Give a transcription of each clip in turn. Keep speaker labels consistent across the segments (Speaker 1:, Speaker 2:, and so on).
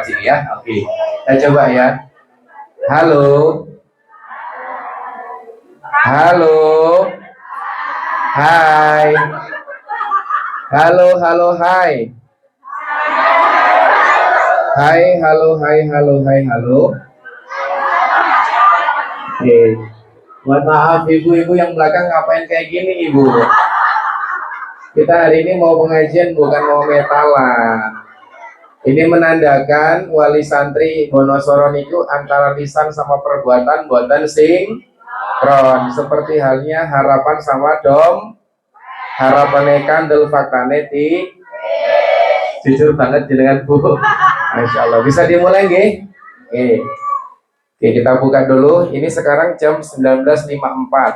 Speaker 1: Sini ya, oke. Kita coba ya. Halo, halo, hai, halo, halo, hai, hai, halo, hai, halo, hai, halo. Oke. Mohon maaf ibu-ibu yang belakang ngapain kayak gini ibu? Kita hari ini mau pengajian bukan mau metalan. Ini menandakan wali santri Wonosoro itu antara lisan sama perbuatan buatan sinkron, seperti halnya harapan sama dom harapan kandel faktane ti jujur banget dengan bu. Masya Allah, bisa dimulai nggih? Oke, kita buka dulu. Ini sekarang jam 19.54.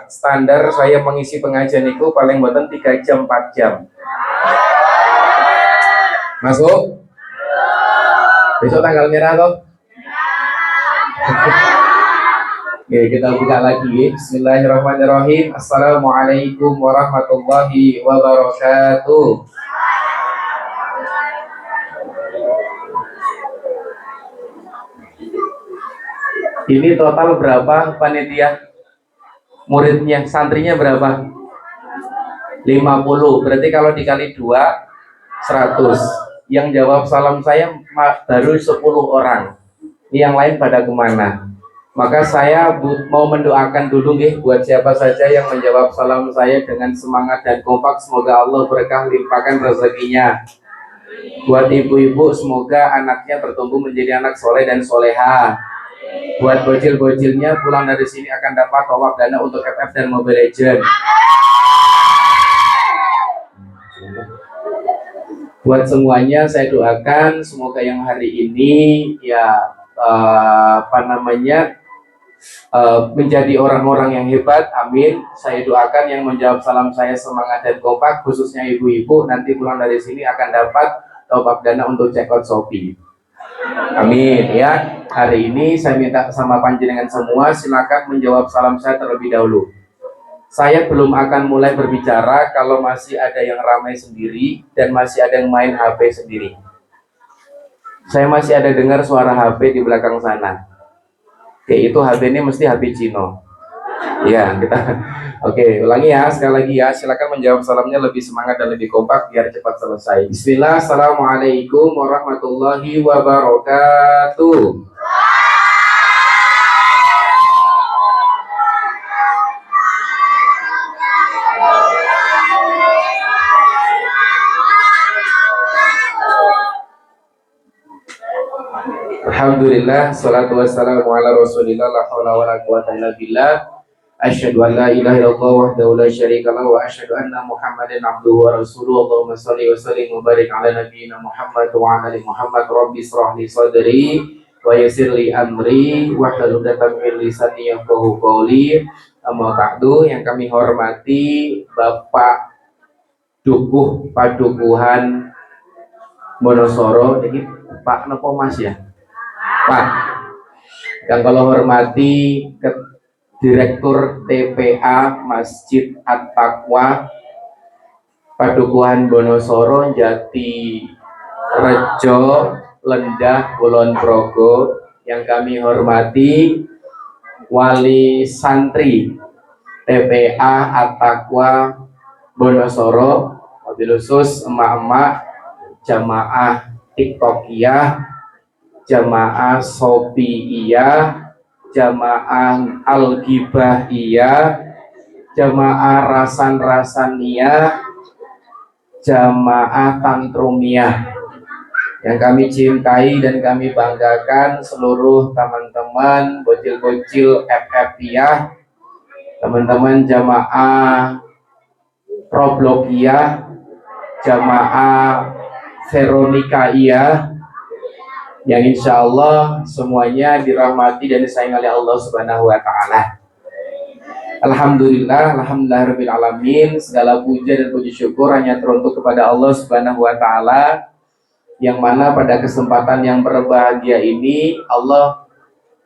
Speaker 1: Standar saya mengisi pengajian itu paling buatan 3 jam 4 jam. Masuk? Besok tanggal merah toh? Oke, kita buka lagi. Bismillahirrahmanirrahim. Assalamualaikum warahmatullahi wabarakatuh. Ini total berapa panitia? Muridnya, santrinya berapa? 50. Berarti kalau dikali 2, 100. Yang jawab salam saya baru 10 orang. Ini yang lain pada kemana? Maka saya mau mendoakan dulu nih buat siapa saja yang menjawab salam saya dengan semangat dan kompak. Semoga Allah berkah limpahkan rezekinya. Buat ibu-ibu semoga anaknya bertumbuh menjadi anak soleh dan soleha. Buat bocil-bocilnya pulang dari sini akan dapat towak dana untuk FF dan Mobile Legend. Buat semuanya saya doakan semoga yang hari ini ya menjadi orang-orang yang hebat, amin. Saya doakan yang menjawab salam saya semangat dan kompak, khususnya ibu-ibu nanti pulang dari sini akan dapat top-up dana untuk check out Shopee, amin ya. Hari ini saya minta sama panjenengan semua silakan menjawab salam saya terlebih dahulu. Saya belum akan mulai berbicara kalau masih ada yang ramai sendiri dan masih ada yang main HP sendiri. Saya masih ada dengar suara HP di belakang sana. Oke, itu HP ini mesti HP Cino. Ya, kita oke, ulangi ya, sekali lagi ya. Silakan menjawab salamnya lebih semangat dan lebih kompak biar cepat selesai. Bismillah, assalamualaikum warahmatullahi wabarakatuh. Alhamdulillah, salatu wassalamu ala rasulillah, la hawla wa la quwwata illa billah. Asyhadu an la ilaha illallah wahdahu la syarika lahu wa asyhadu anna Muhammadan abduhu wa rasuluhu. Allahumma shalli wa sallim wa barik ala nabiyyina Muhammad wa ala ali Muhammad. Rabbi shrah li sadri wa yassir li amri wahlul 'uqdatam min lisani yafqahu qawli. Amma ba'du, yang kami hormati Bapak Dukuh Padukuhan Wonosoro, ini Pak Nopo Mas ya? Pak, yang kalau hormati Direktur TPA Masjid At-Taqwa Padukuhan Wonosoro, Jati Rejo, Lendah, Kulon Progo, yang kami hormati Wali Santri TPA At-Taqwa Wonosoro, wabil khusus emak-emak jamaah TikTokiyah, jamaah Sofiiyah, jamaah Al-Ghibahiyah, jamaah Rasan-Rasaniyah, jamaah Tantrumiyah yang kami cintai dan kami banggakan, seluruh teman-teman bocil-bocil FF-iyah, teman-teman jamaah Problokiyah, jamaah Veronikaiyah, yang insya Allah semuanya dirahmati dan disayang oleh Allah Subhanahu wa Ta'ala. Alhamdulillah, alhamdulillah alamin. Segala puja dan puji syukur hanya teruntuk kepada Allah Subhanahu wa Ta'ala, yang mana pada kesempatan yang berbahagia ini Allah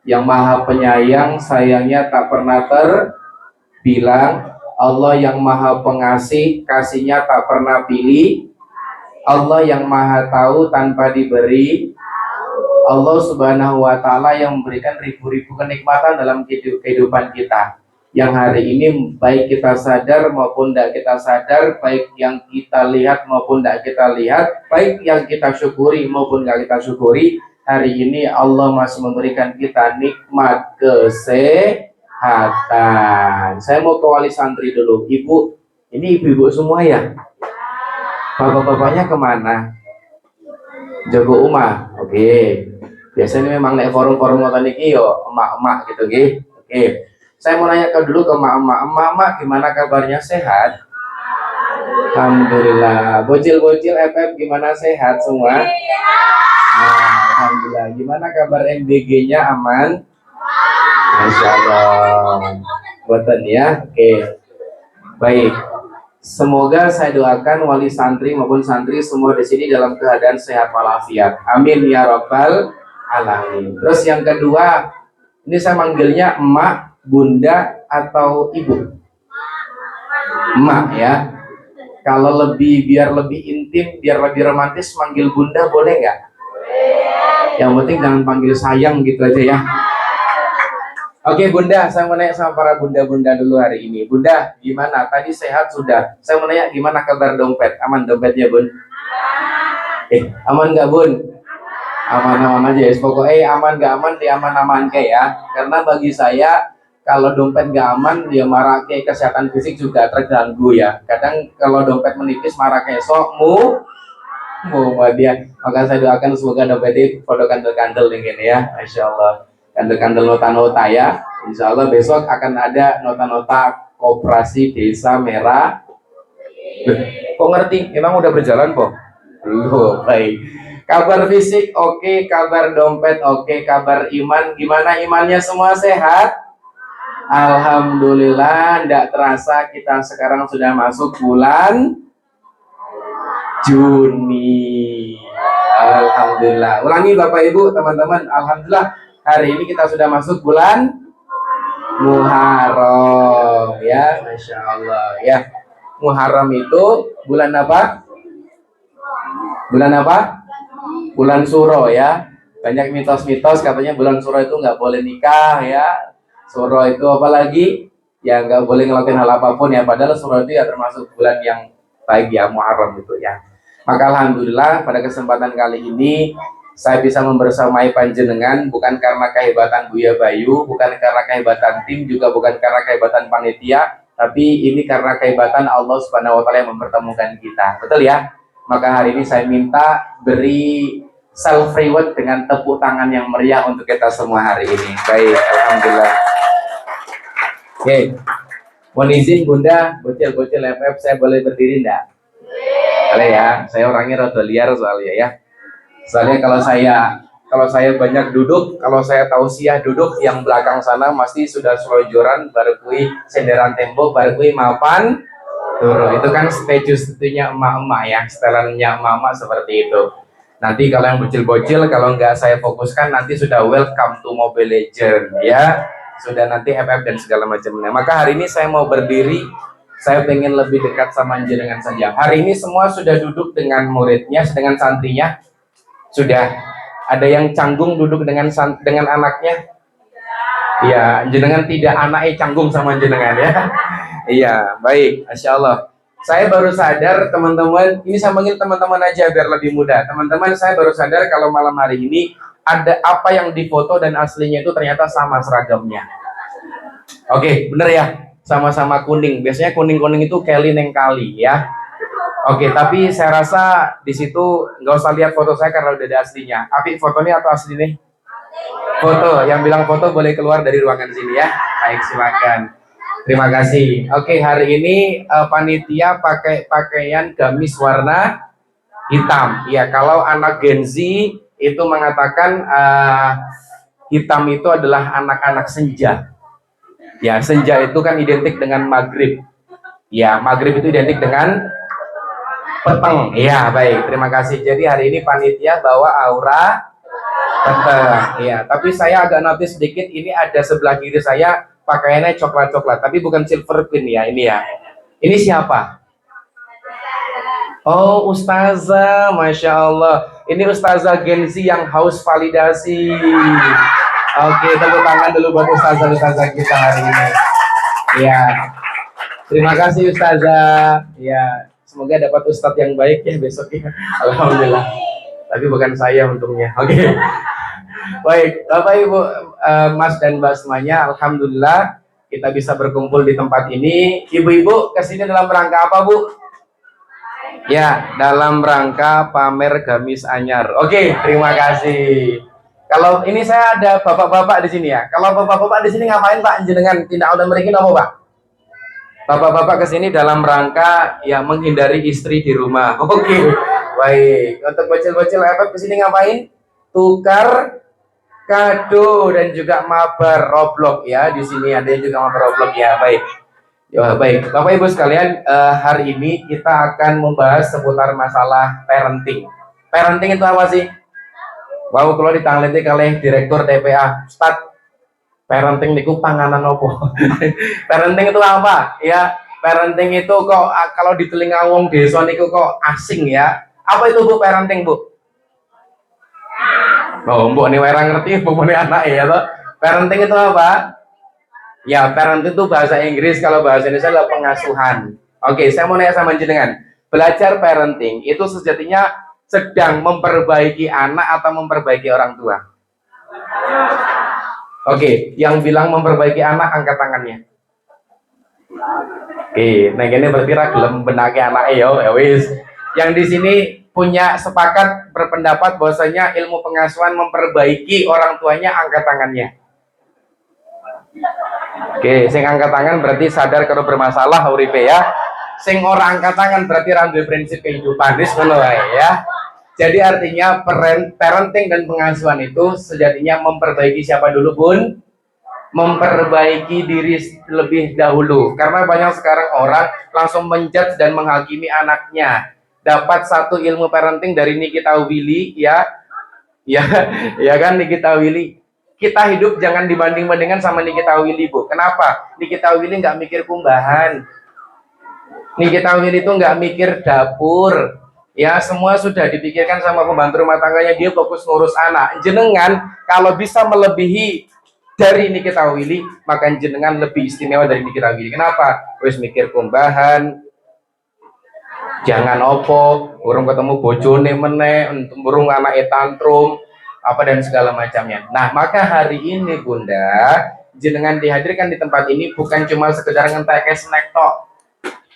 Speaker 1: yang maha penyayang, sayangnya tak pernah terbilang. Allah yang maha pengasih, kasihnya tak pernah pilih. Allah yang maha tahu tanpa diberi. Allah Subhanahu wa Ta'ala yang memberikan ribu-ribu kenikmatan dalam kehidupan kita. Yang hari ini baik kita sadar maupun tidak kita sadar, baik yang kita lihat maupun tidak kita lihat, baik yang kita syukuri maupun tidak kita syukuri, hari ini Allah masih memberikan kita nikmat kesehatan. Saya mau ke wali santri dulu. Ibu, ini ibu-ibu semua ya? Bapak-bapaknya kemana? Jago Uma. Oke. Biasanya memang naik forum-forum ngoten iki yo emak-emak gitu nggih. Oke. Saya mau nanya dulu ke emak-emak. Emak-emak gimana kabarnya, sehat? Alhamdulillah. Bocil-bocil FF gimana, sehat semua? Nah, alhamdulillah. Gimana kabar MBG-nya, aman? Masya Allah. Boten ya. Oke. Baik. Semoga saya doakan wali santri maupun santri semua di sini dalam keadaan sehat walafiat. Amin ya robbal alamin. Terus yang kedua, ini saya manggilnya emak, bunda, atau ibu? Emak ya. Kalau biar lebih intim, biar lebih romantis, manggil bunda boleh nggak? Yang penting jangan panggil sayang gitu aja ya. Oke bunda, saya mau nanya sama para bunda-bunda dulu hari ini. Bunda, gimana? Tadi sehat sudah. Saya mau nanya gimana kabar dompet? Aman dompetnya bun? Aman nggak bun? Aman-aman aja ya. Pokoknya aman nggak aman, dia aman-aman kayak ya. Karena bagi saya, kalau dompet nggak aman, dia marah kayak kesehatan fisik juga terganggu ya. Kadang kalau dompet menipis marah kayak sok mau dia. Maka saya doakan semoga dompetnya foto kandel-kandel dengan ya. Masya Allah. Kandel-kandel nota-nota ya. Insya Allah besok akan ada nota-nota koperasi desa merah. Kok ngerti? Emang udah berjalan kok? Belum. Baik. Kabar fisik oke, kabar dompet oke, kabar iman gimana, imannya semua sehat? Alhamdulillah. Tidak terasa kita sekarang sudah masuk bulan Juni. Alhamdulillah. Ulangi Bapak Ibu, teman-teman. Alhamdulillah. Hari ini kita sudah masuk bulan Muharram ya, Masya Allah ya. Muharram itu bulan apa? Bulan apa? Bulan Suro ya. Banyak mitos-mitos katanya bulan Suro itu nggak boleh nikah ya. Suro itu apalagi? Ya nggak boleh ngelakuin hal apapun ya. Padahal Suro itu ya termasuk bulan yang baik ya, Muharram itu ya. Maka alhamdulillah pada kesempatan kali ini saya bisa membersamai panjenengan bukan karena kehebatan Buya Bayu, bukan karena kehebatan tim, juga bukan karena kehebatan panitia, tapi ini karena kehebatan Allah Subhanahu wa Ta'ala yang mempertemukan kita. Betul ya? Maka hari ini saya minta beri self reward dengan tepuk tangan yang meriah untuk kita semua hari ini. Baik, alhamdulillah. Oke. Mohon izin Bunda, bocil-bocil FF, saya boleh berdiri enggak? Boleh ya. Saya orangnya rada liar soalnya ya. Soalnya kalau saya banyak duduk, kalau saya tausiah duduk, yang belakang sana pasti sudah selonjoran, baru kui senderan tembok, baru kui mapan turun. Itu kan stage-nya emak-emak ya, setelannya emak-emak seperti itu. Nanti kalau yang bocil-bocil, kalau nggak saya fokuskan, nanti sudah welcome to Mobile Legends ya, sudah nanti FF dan segala macamnya. Maka hari ini saya mau berdiri, saya pengen lebih dekat sama jenengan saja. Hari ini semua sudah duduk dengan muridnya, dengan santrinya. Sudah ada yang canggung duduk dengan anaknya? Ya, jenengan tidak anaknya canggung sama jenengan ya. Iya, baik, Masya Allah. Saya baru sadar teman-teman, ini saya panggil teman-teman aja biar lebih mudah. Teman-teman, saya baru sadar kalau malam hari ini ada apa yang difoto dan aslinya itu ternyata sama seragamnya. Oke, bener ya, sama-sama kuning. Biasanya kuning-kuning itu Kelly neng kali ya. Oke, tapi saya rasa di situ nggak usah lihat foto saya karena udah ada aslinya. Apik fotonya atau asli nih? Foto. Yang bilang foto boleh keluar dari ruangan sini ya. Baik, silakan. Terima kasih. Oke, hari ini panitia pakai pakaian gamis warna hitam. Ya, kalau anak Gen Z itu mengatakan hitam itu adalah anak-anak senja. Ya, senja itu kan identik dengan maghrib. Ya, maghrib itu identik dengan peteng. Iya, baik. Terima kasih. Jadi hari ini panitia bawa aura peteng. Iya, tapi saya agak notice sedikit ini ada sebelah kiri saya pakaiannya coklat-coklat, tapi bukan silver queen ya ini ya. Ini siapa? Oh, Ustazah, Masya Allah. Ini Ustazah Genzi yang haus validasi. Oke, tepuk tangan dulu buat Ustazah kita hari ini. Ya, terima kasih Ustazah. Ya, semoga dapat Ustadz yang baik ya besok ya. Alhamdulillah. Tapi bukan saya untungnya. Oke. Baik, Bapak Ibu, Mas dan Mbak semuanya, alhamdulillah kita bisa berkumpul di tempat ini. Ibu-ibu kesini dalam rangka apa, Bu? Ya, dalam rangka pamer gamis anyar. Oke, terima kasih. Kalau ini saya ada bapak-bapak di sini ya. Kalau bapak-bapak di sini ngapain Pak? Jenengan tindak udah mriki napa Pak? Bapak-bapak kesini dalam rangka ya menghindari istri di rumah. Oke, baik. Untuk bocil-bocil efek kesini ngapain? Tukar kado dan juga mabar Roblox ya. Di sini ada yang juga mabar Roblox ya. Baik. Ya, baik. Bapak Ibu sekalian, hari ini kita akan membahas seputar masalah parenting. Parenting itu apa sih? Wow, kalau ditangleti kalih Direktur TPA, Ustadz, parenting niku panganan opo? Parenting itu apa? Ya, parenting itu kok kalau di telinga wong desa niku kok asing ya. Apa itu Bu parenting, Bu? Oh, mbok nih orang ngerti pokoknya anak ya toh. Parenting itu apa? Ya, parenting itu bahasa Inggris, kalau bahasa Indonesia adalah pengasuhan. Oke, saya mau nanya sama jenengan. Belajar parenting itu sejatinya sedang memperbaiki anak atau memperbaiki orang tua? Oke, yang bilang memperbaiki anak angkat tangannya. Oke, nah ini berarti gelem benake anak ya wis. Yang di sini punya sepakat berpendapat bahwasanya ilmu pengasuhan memperbaiki orang tuanya, angkat tangannya. Oke, sing angkat tangan berarti sadar kalau bermasalah uripe ya. Sing ora angkat tangan berarti ra duwe prinsip kehidupan wis ngono wae ya. Jadi artinya parenting dan pengasuhan itu sejatinya memperbaiki siapa dulu Bun? Memperbaiki diri lebih dahulu. Karena banyak sekarang orang langsung menjudge dan menghakimi anaknya. Dapat satu ilmu parenting dari Nikita Willy ya. Ya kan Nikita Willy. Kita hidup jangan dibanding-bandingkan sama Nikita Willy, Bu. Kenapa? Nikita Willy nggak mikir kumbahan. Nikita Willy itu nggak mikir dapur. Ya, semua sudah dipikirkan sama pembantu rumah tangganya, dia fokus ngurus anak. Jenengan kalau bisa melebihi dari Nikita Willy, maka jenengan lebih istimewa dari Nikita Willy. Kenapa? Wis mikir kumbahan, jangan opo, urung ketemu bojone meneh, urung anake tantrum, apa dan segala macamnya. Nah, maka hari ini Bunda, jenengan dihadirkan di tempat ini bukan cuma sekedar ngentek snack tok.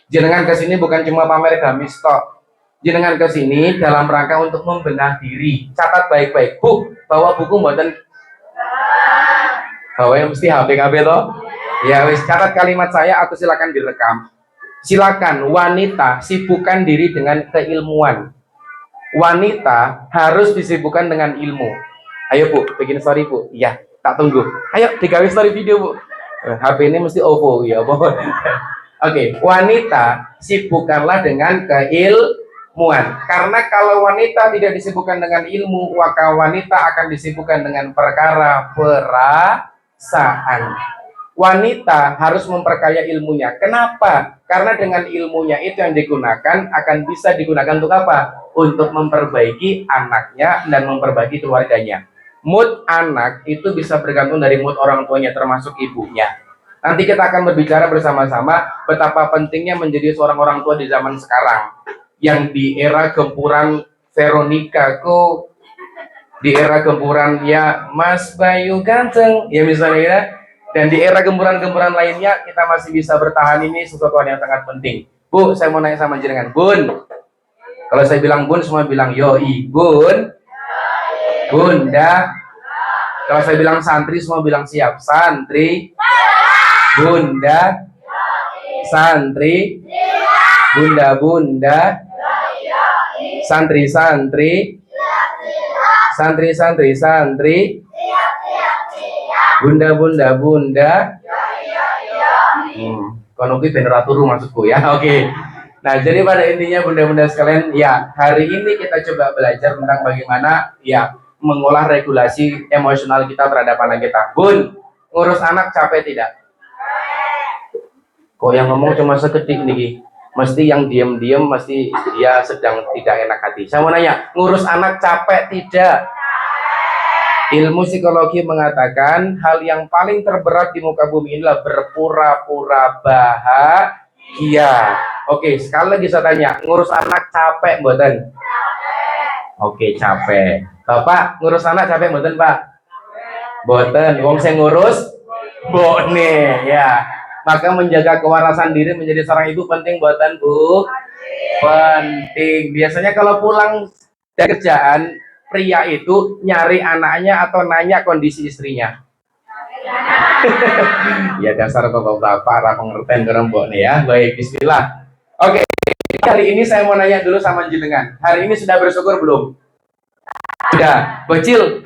Speaker 1: Jenengan kesini bukan cuma pamer gamis tok. Jenengan ke sini dalam rangka untuk membenah diri. Catat baik-baik. Bu, bawa buku mboten? Bawa yang mesti HP toh? Ya wis, catat kalimat saya atau silakan direkam. Silakan wanita sibukkan diri dengan keilmuan. Wanita harus disibukkan dengan ilmu. Ayo Bu, bikin story Bu. Iya, tak tunggu. Ayo digawe story video Bu. HP ini mesti OVO ya, Bu. Oke, wanita sibukkanlah dengan keilmuan. Karena kalau wanita tidak disibukkan dengan ilmu, maka wanita akan disibukkan dengan perkara perasaan. Wanita harus memperkaya ilmunya. Kenapa? Karena dengan ilmunya itu yang digunakan akan bisa digunakan untuk apa? Untuk memperbaiki anaknya dan memperbaiki keluarganya. Mood anak itu bisa bergantung dari mood orang tuanya, termasuk ibunya. Nanti kita akan berbicara bersama-sama betapa pentingnya menjadi seorang orang tua di zaman sekarang. Yang di era gempuran Veronica kok, di era gempuran ya Mas Bayu ganteng ya misalnya ya, dan di era gempuran-gempuran lainnya kita masih bisa bertahan, ini sesuatu yang sangat penting. Bu, saya mau nanya sama jenengan, Bun. Kalau saya bilang Bun, semua bilang yoi. Bun, Bunda. Kalau saya bilang santri, semua bilang siap. Santri, Bunda, santri, Bunda, santri, santri, Bunda. Kono kuwi ben ora turu maksudku ya. Oke. Nah, jadi pada intinya bunda-bunda sekalian, ya, hari ini kita coba belajar tentang bagaimana ya mengolah regulasi emosional kita terhadap anak kita. Bun, ngurus anak capek tidak? Kok yang ngomong cuma seketik nih? Mesti yang diem-diem, mesti dia sedang tidak enak hati. Saya mau nanya, ngurus anak capek tidak? Ilmu psikologi mengatakan hal yang paling terberat di muka bumi inilah berpura-pura bahagia. Oke, sekali lagi saya tanya, ngurus anak capek mboten? Oke, capek. Bapak ngurus anak capek mboten, Pak? Mboten. Wong sing ngurus bone ya. Maka menjaga kewarasan diri menjadi seorang ibu penting mboten, Bu? Penting. Biasanya kalau pulang dari kerjaan, pria itu nyari anaknya atau nanya kondisi istrinya. Ya dasar bapak-bapak ra pengertian kerembok nih ya. Baik, bismillah. Oke, hari ini saya mau nanya dulu sama jenengan. Hari ini sudah bersyukur belum? Sudah. Bocil,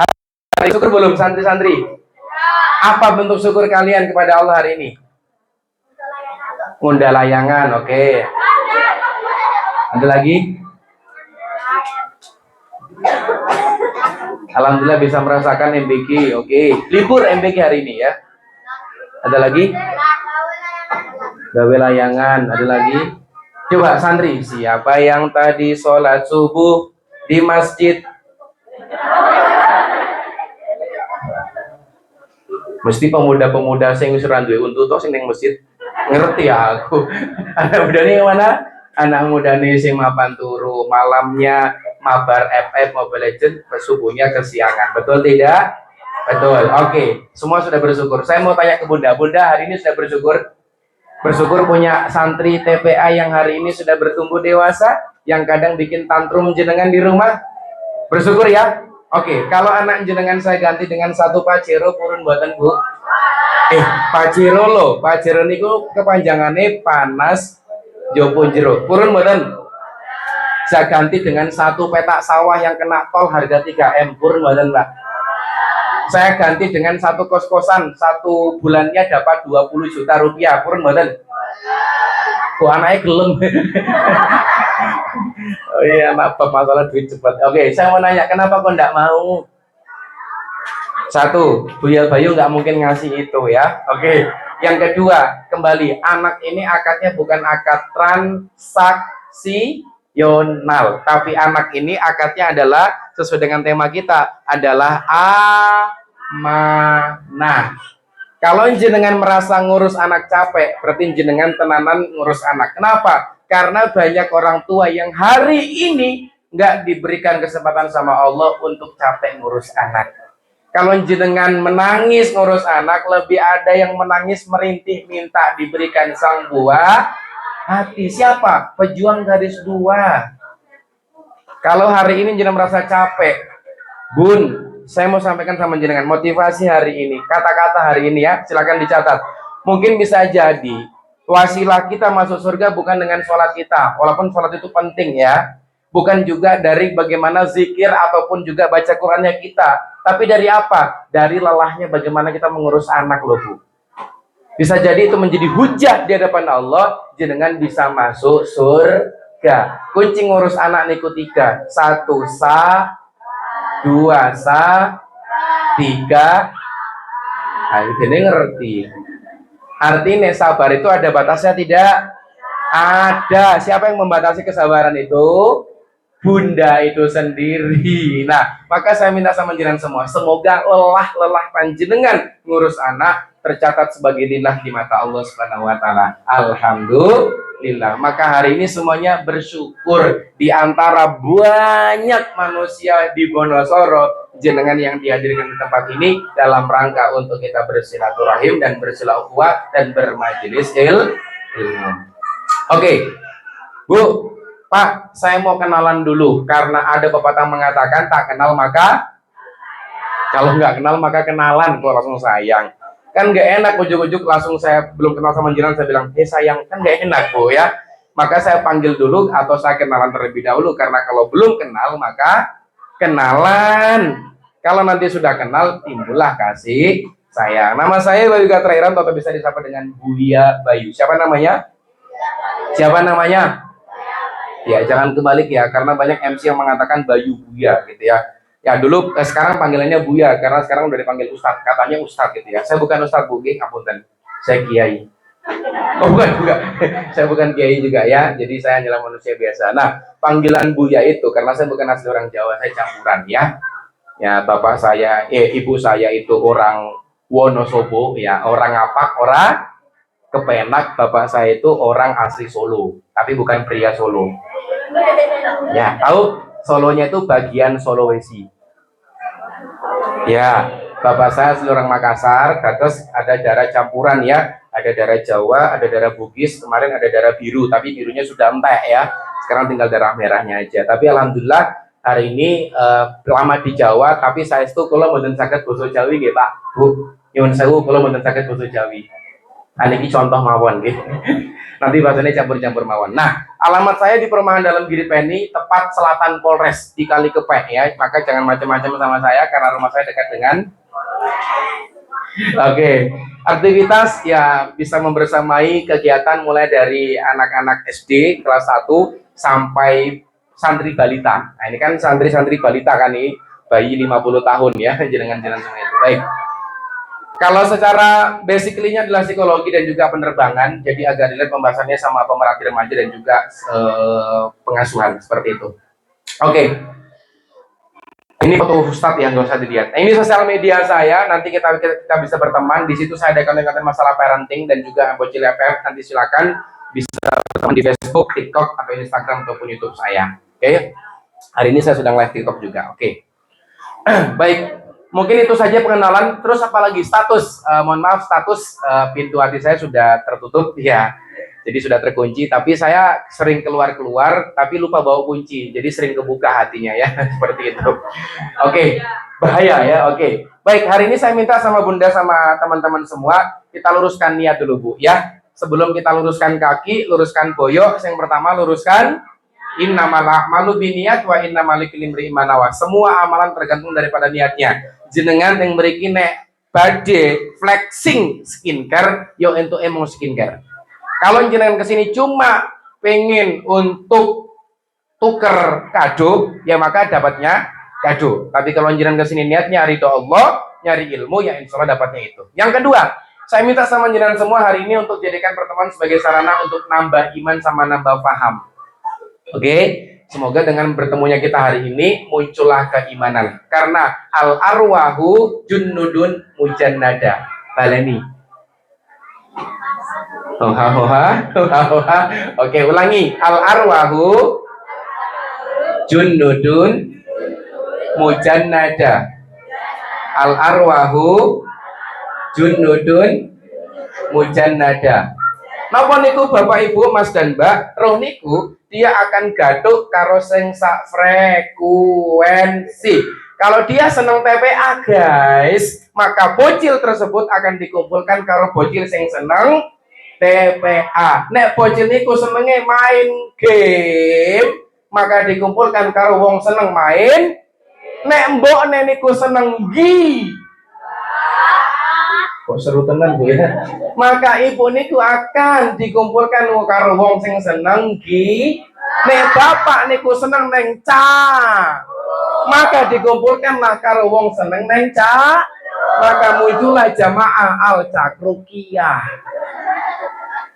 Speaker 1: hari syukur belum santri-santri? Apa bentuk syukur kalian kepada Allah hari ini? Ngundang layangan, oke. Ada lagi? Alhamdulillah bisa merasakan MBG, oke. Libur MBG hari ini ya. Ada lagi? Gawe layangan, ada lagi? Coba santri, siapa yang tadi sholat subuh di masjid? Mesti pemuda-pemuda sing wis ora duwe untu to sing ning masjid. Ngerti ya aku. Anak muda nih mana? Anak muda nih sing mapan turu, malamnya mabar FF Mobile Legend, subuhnya kesiangan. Betul tidak? Betul. Oke, semua sudah bersyukur. Saya mau tanya ke Bunda. Bunda hari ini sudah bersyukur? Bersyukur punya santri TPA yang hari ini sudah bertumbuh dewasa, yang kadang bikin tantrum jenengan di rumah. Bersyukur ya? Oke, kalau anak jenengan saya ganti dengan satu pacero purun buatan Bu. Pacero loh, pacero niku kepanjangannya panas jopo jero. Purun buatan. Saya ganti dengan satu petak sawah yang kena tol harga 3M. Purun buatan, Mbak. Saya ganti dengan satu kos-kosan, satu bulannya dapat 20 juta rupiah. Purun buatan. Kok anaknya gelem. Oh iya, maaf masalah duit cepat. Oke, saya mau nanya, kenapa kok enggak mau? Satu, Buya Bayu nggak mungkin ngasih itu ya. Oke, yang kedua, kembali, anak ini akadnya bukan akad transaksional, tapi anak ini akadnya adalah sesuai dengan tema kita adalah amanah. Kalau jenengan merasa ngurus anak capek, berarti jenengan tenanan ngurus anak. Kenapa? Karena banyak orang tua yang hari ini nggak diberikan kesempatan sama Allah untuk capek ngurus anak. Kalau jenengan menangis ngurus anak, lebih ada yang menangis merintih minta diberikan sang buah hati. Siapa? Pejuang garis 2. Kalau hari ini jenengan merasa capek, Bun, saya mau sampaikan sama jenengan motivasi hari ini, kata-kata hari ini ya, silakan dicatat. Mungkin bisa jadi wasilah kita masuk surga bukan dengan sholat kita, walaupun sholat itu penting ya, bukan juga dari bagaimana zikir ataupun juga baca Qurannya kita, tapi dari apa? Dari lelahnya bagaimana kita mengurus anak loh Bu. Bisa jadi itu menjadi hujah di hadapan Allah, jenengan bisa masuk surga. Kunci ngurus anak niku 3. 1 sa, 2 sa, 3 ini ngerti. Artinya sabar itu ada batasnya tidak? Ada. Siapa yang membatasi kesabaran itu? Bunda itu sendiri. Nah, maka saya minta sama jenengan semua, semoga lelah panjenengan ngurus anak tercatat sebagai lillah di mata Allah Subhanahu wa taala. Alhamdulillah. Maka hari ini semuanya bersyukur di antara banyak manusia di Wonosoro, jenengan yang dihadirkan di tempat ini dalam rangka untuk kita bersilaturahim dan bersilaukhuwah dan bermajelis ilmu. Oke, Bu, Pak, saya mau kenalan dulu karena ada pepatah mengatakan tak kenal maka kalau nggak kenal maka kenalan. Kok langsung sayang? Kan nggak enak ujuk-ujuk langsung saya belum kenal sama jenengan saya bilang, sayang, kan nggak enak Bu ya. Maka saya panggil dulu atau saya kenalan terlebih dahulu karena kalau belum kenal maka kenalan. Kalau nanti sudah kenal timbullah kasih sayang. Nama saya Bayu Gatrairan atau bisa disapa dengan Buya Bayu. Siapa namanya? Siapa namanya? Ya jangan kebalik ya, karena banyak MC yang mengatakan Bayu Buya gitu ya. Ya dulu sekarang panggilannya Buya karena sekarang udah dipanggil Ustadz, katanya Ustadz gitu ya. Saya bukan Ustadz Bu, ngapunten. Saya Kiai. Oh bukan, bukan. Saya bukan kiai juga ya, jadi saya hanyalah manusia biasa. Nah, panggilan Buya itu karena saya bukan asli orang Jawa, saya campuran ya. Ya, bapak saya, ibu saya itu orang Wonosobo, ya, orang Ngapak, orang Kepenak. Bapak saya itu orang asli Solo, tapi bukan pria Solo. Ya, tahu Solonya itu bagian Sulawesi. Ya, bapak saya asli orang Makassar, terus ada darah campuran ya, ada darah Jawa, ada darah Bugis, kemarin ada darah biru, tapi birunya sudah entek ya, sekarang tinggal darah merahnya aja. Tapi alhamdulillah hari ini lama di Jawa, tapi saya itu kalau mboten saged basa Jawi nggih Pak, Bu. Nyuwun sewu kalau mboten saged basa Jawi. Ini contoh mawon gitu. Nanti bahasanya campur-campur mawon. Nah, alamat saya di Perumahan Dalam Giripeni, tepat selatan Polres di Kali Kepek ya. Maka jangan macam-macam sama saya karena rumah saya dekat dengan. Oke, aktivitas ya bisa membersamai kegiatan mulai dari anak-anak SD kelas 1 sampai santri balita. Nah, ini kan santri-santri balita kan ini bayi 50 tahun ya, jenengan-jenengan semua itu. Baik. Kalau secara basically-nya adalah psikologi dan juga penerbangan, jadi agak relate pembahasannya sama pemerhati remaja dan juga pengasuhan seperti itu. Oke. Ini foto Ustadz yang nggak usah dilihat. Nah, ini sosial media saya. Nanti kita bisa berteman. Di situ saya ada konten-konten masalah parenting dan juga Bocil FF. Nanti silakan bisa berteman di Facebook, TikTok, atau Instagram ataupun YouTube saya. Oke. Hari ini saya sedang live TikTok juga. Oke. Baik. Mungkin itu saja pengenalan. Terus apalagi status? Mohon maaf, status pintu hati saya sudah tertutup ya. Jadi sudah terkunci. Tapi saya sering keluar-keluar, tapi lupa bawa kunci. Jadi sering kebuka hatinya ya, seperti itu. Oke, bahaya ya. Oke. Baik, hari ini saya minta sama Bunda sama teman-teman semua kita luruskan niat dulu Bu ya. Sebelum kita luruskan kaki, luruskan boyok. Yang pertama luruskan innamal a'malu binniyat wa innamal likulli imri'in ma nawa. Semua amalan tergantung daripada niatnya. Jenengan yang mriki nek badhe flexing skincare yo entuk emong skincare. Kalau jenengan kesini cuma pengen untuk tuker kado, ya maka dapatnya kado. Tapi kalau jenengan kesini niatnya ridho Allah, nyari ilmu, ya insya Allah dapatnya itu. Yang kedua, saya minta sama jenengan semua hari ini untuk jadikan pertemuan sebagai sarana untuk nambah iman sama nambah paham. Oke, semoga dengan bertemunya kita hari ini muncullah keimanan. Karena al arwahu junnudun mujannada. Baleni. Oke, ulangi. Al arwahu junnudun mujannada. Al arwahu junnudun mujannada. Napa niku Bapak Ibu Mas dan Mbak, roh niku dia akan gaduk karo sing sak frekuensi. Kalau dia seneng TPA guys, maka bocil tersebut akan dikumpulkan karo bocil sing seneng TPA. Nek bocil niku senenge main game, maka dikumpulkan karo wong seneng main. Nek mbok niku seneng gi. Kok seru tenan Bu ya. Maka ibu niku akan dikumpulkan karo wong sing seneng gi. Nek bapak niku seneng neng ca, maka dikumpulkanlah karo wong seneng neng ca. Maka muncullah jamaah al cakrukiyah.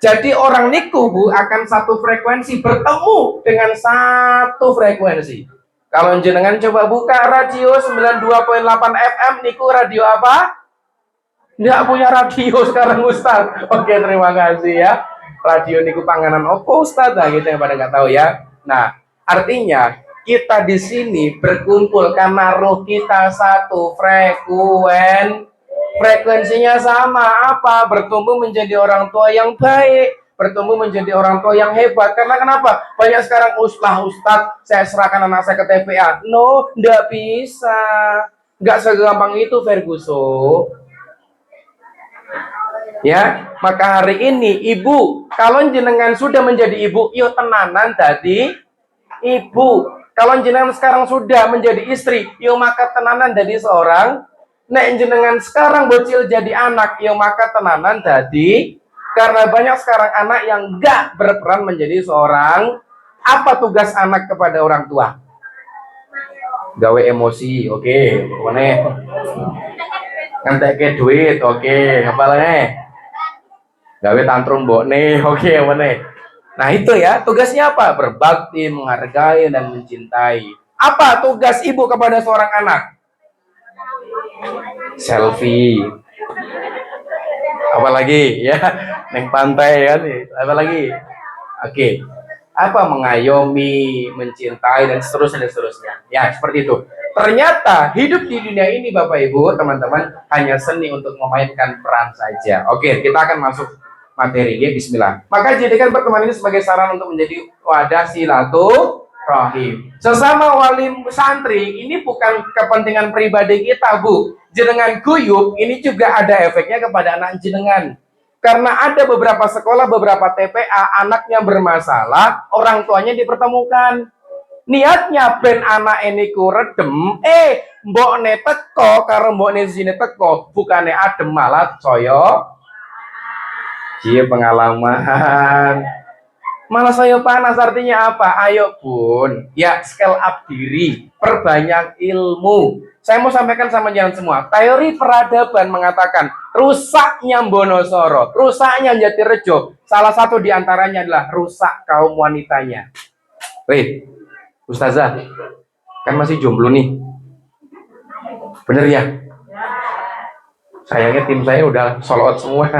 Speaker 1: Jadi orang niku Bu akan satu frekuensi bertemu dengan satu frekuensi. Kalau jenengan coba buka radio 92.8 FM niku radio apa? Nggak punya radio sekarang Ustaz. Oke, terima kasih ya. Radio niku panganan opo Ustaz? Nah, gitu yang pada nggak tahu ya. Nah, artinya kita di sini berkumpul karena roh kita satu frekuensinya sama. Apa? Bertumbuh menjadi orang tua yang baik, bertumbuh menjadi orang tua yang hebat. Karena kenapa? Banyak sekarang Ustaz, saya serahkan anak saya ke TPA. No, nggak bisa. Nggak segampang itu Ferguson. Ya, maka hari ini ibu, kalau jenengan sudah menjadi ibu, yuk tenanan jadi ibu. Kalau jenengan sekarang sudah menjadi istri, yuk maka tenanan jadi seorang. Nek jenengan sekarang bocil jadi anak, yuk maka tenanan jadi. Karena banyak sekarang anak yang enggak berperan menjadi seorang. Apa tugas anak kepada orang tua? Gawe emosi, oke. Pokoknya ngantek ke duit, oke. Apa lagi? Gawe tantrum mbok nih. Oke, mana? Nah itu ya, tugasnya apa? Berbakti, menghargai, dan mencintai. Apa tugas ibu kepada seorang anak? Selfie. Apalagi ya, neng pantai kan? Apalagi? Oke. Apa mengayomi, mencintai, dan seterusnya dan seterusnya. Ya, seperti itu. Ternyata hidup di dunia ini Bapak Ibu, teman-teman, hanya seni untuk memainkan peran saja. Oke, kita akan masuk materi ya, bismillah. Maka jadikan pertemuan ini sebagai saran untuk menjadi wadah silaturahim. Sesama wali santri, ini bukan kepentingan pribadi kita, Bu. Jenengan guyub, ini juga ada efeknya kepada anak jenengan. Karena ada beberapa sekolah, beberapa TPA, anaknya bermasalah, orang tuanya dipertemukan. Niatnya ben anak ini ku redem, mbok ne teko, karo mbok ne sini teko, bukannya adem malah coyo. Cie pengalaman. Malah saya panas, artinya apa? Ayo bun, ya scale up diri, perbanyak ilmu. Saya mau sampaikan sama jangan semua, teori peradaban mengatakan rusaknya Bonosoro, rusaknya Jatirejo, salah satu diantaranya adalah rusak kaum wanitanya. Weh, Ustazah, kan masih jomblo nih, bener ya? Sayangnya tim saya udah sold out semua.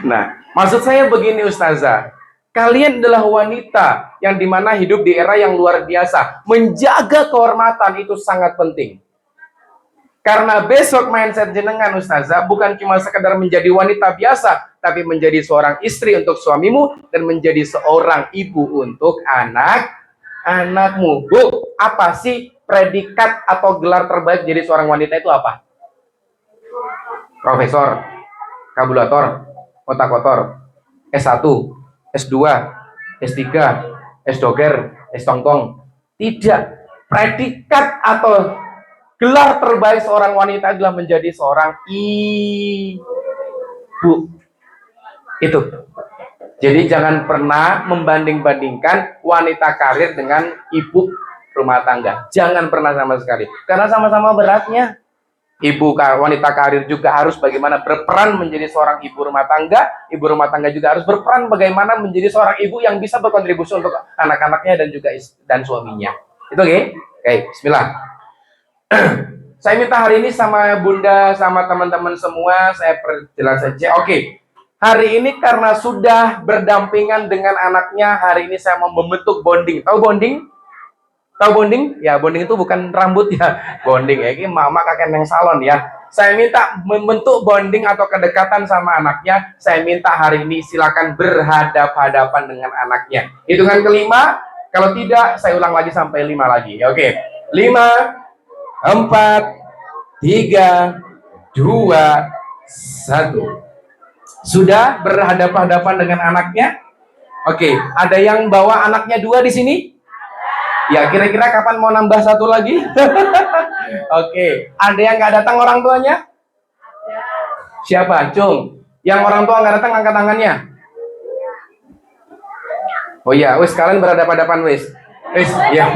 Speaker 1: Nah, maksud saya begini Ustazah, kalian adalah wanita yang dimana hidup di era yang luar biasa. Menjaga kehormatan itu sangat penting. Karena besok mindset jenengan Ustazah bukan cuma sekedar menjadi wanita biasa, tapi menjadi seorang istri untuk suamimu dan menjadi seorang ibu untuk anakmu. Bu, apa sih predikat atau gelar terbaik jadi seorang wanita itu apa? Profesor, kabulator, otak kotor, S1, S2, S3, S-doger, S-tongtong. Tidak. Predikat atau gelar terbaik seorang wanita adalah menjadi seorang ibu. Itu. Jadi jangan pernah membanding-bandingkan wanita karir dengan ibu rumah tangga. Jangan pernah sama sekali. Karena sama-sama beratnya. Ibu wanita karir juga harus bagaimana berperan menjadi seorang ibu rumah tangga. Ibu rumah tangga juga harus berperan bagaimana menjadi seorang ibu yang bisa berkontribusi untuk anak-anaknya dan juga suaminya. Itu oke? Oke, bismillah. Saya minta hari ini sama Bunda, sama teman-teman semua, saya perjelas saja. Oke, hari ini karena sudah berdampingan dengan anaknya, hari ini saya mau membentuk bonding. Tahu bonding? Tahu bonding? Ya, bonding itu bukan rambut ya. Bonding ya, ini mama kakek neng salon ya. Saya minta membentuk bonding atau kedekatan sama anaknya. Saya minta hari ini silakan berhadap-hadapan dengan anaknya. Hitungan kelima, kalau tidak saya ulang lagi sampai 5 lagi. Oke, 5, 4, 3, 2, 1. Sudah berhadapan-hadapan dengan anaknya? Oke, ada yang bawa anaknya 2 di sini? Ya, kira-kira kapan mau nambah 1 lagi? Oke, ada yang nggak datang orang tuanya? Siapa? Cung. Yang orang tua nggak datang, angkat tangannya. Oh iya, wis kalian berhadapan-hadapan wis. Wis, ya.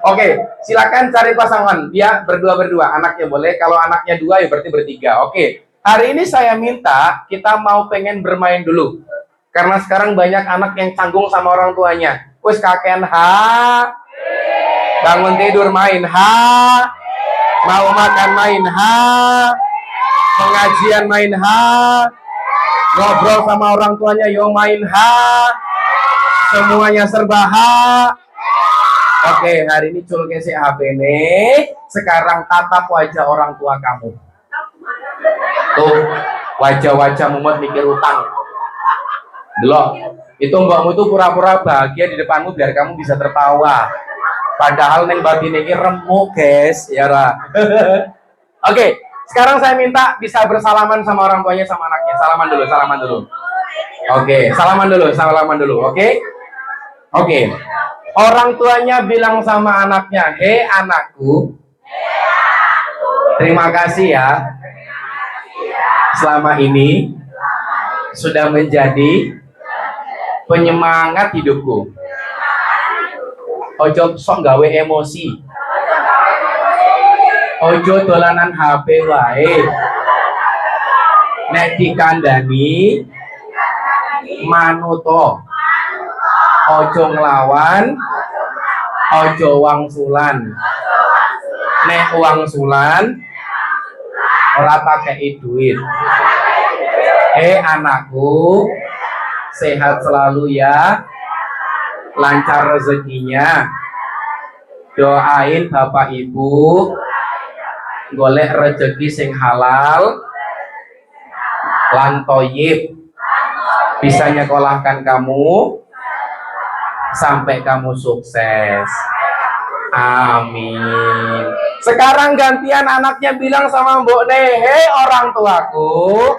Speaker 1: Oke, silakan cari pasangan. Ya, berdua-berdua. Anaknya boleh. Kalau anaknya 2 ya berarti bertiga. Oke. Hari ini saya minta kita mau pengen bermain dulu. Karena sekarang banyak anak yang canggung sama orang tuanya. Wes kakean bangun tidur main mau makan main pengajian main ngobrol sama orang tuanya yo main semuanya serba Oke, hari ini culke si HP nih. Sekarang tatap wajah orang tua kamu. Tuh, wajah-wajah mumet mikir utang. Delok, itu mbakmu itu pura-pura bahagia di depanmu biar kamu bisa tertawa. Padahal neng batin ini remuk, guys. Ya lah. Oke, sekarang saya minta bisa bersalaman sama orang tuanya sama anaknya. Salaman dulu, salaman dulu. Oke, salaman dulu. Oke. Oke. Orang tuanya bilang sama anaknya, "Hei anakku, terima kasih ya. Selama ini sudah menjadi penyemangat hidupku. Ojo sok gawe emosi. Ojo dolanan HP wae. Nek dikandani manuto, ojo nglawan, ojo wangsulan. Nek wangsulan ora pakei duit. Anakku, sehat selalu ya, lancar rezekinya. Doain bapak ibu golek rezeki sing halal lan toyib, bisa nyekolahkan kamu sampai kamu sukses. Amin. Sekarang gantian anaknya bilang sama Mbok Ne, hei orang tuaku,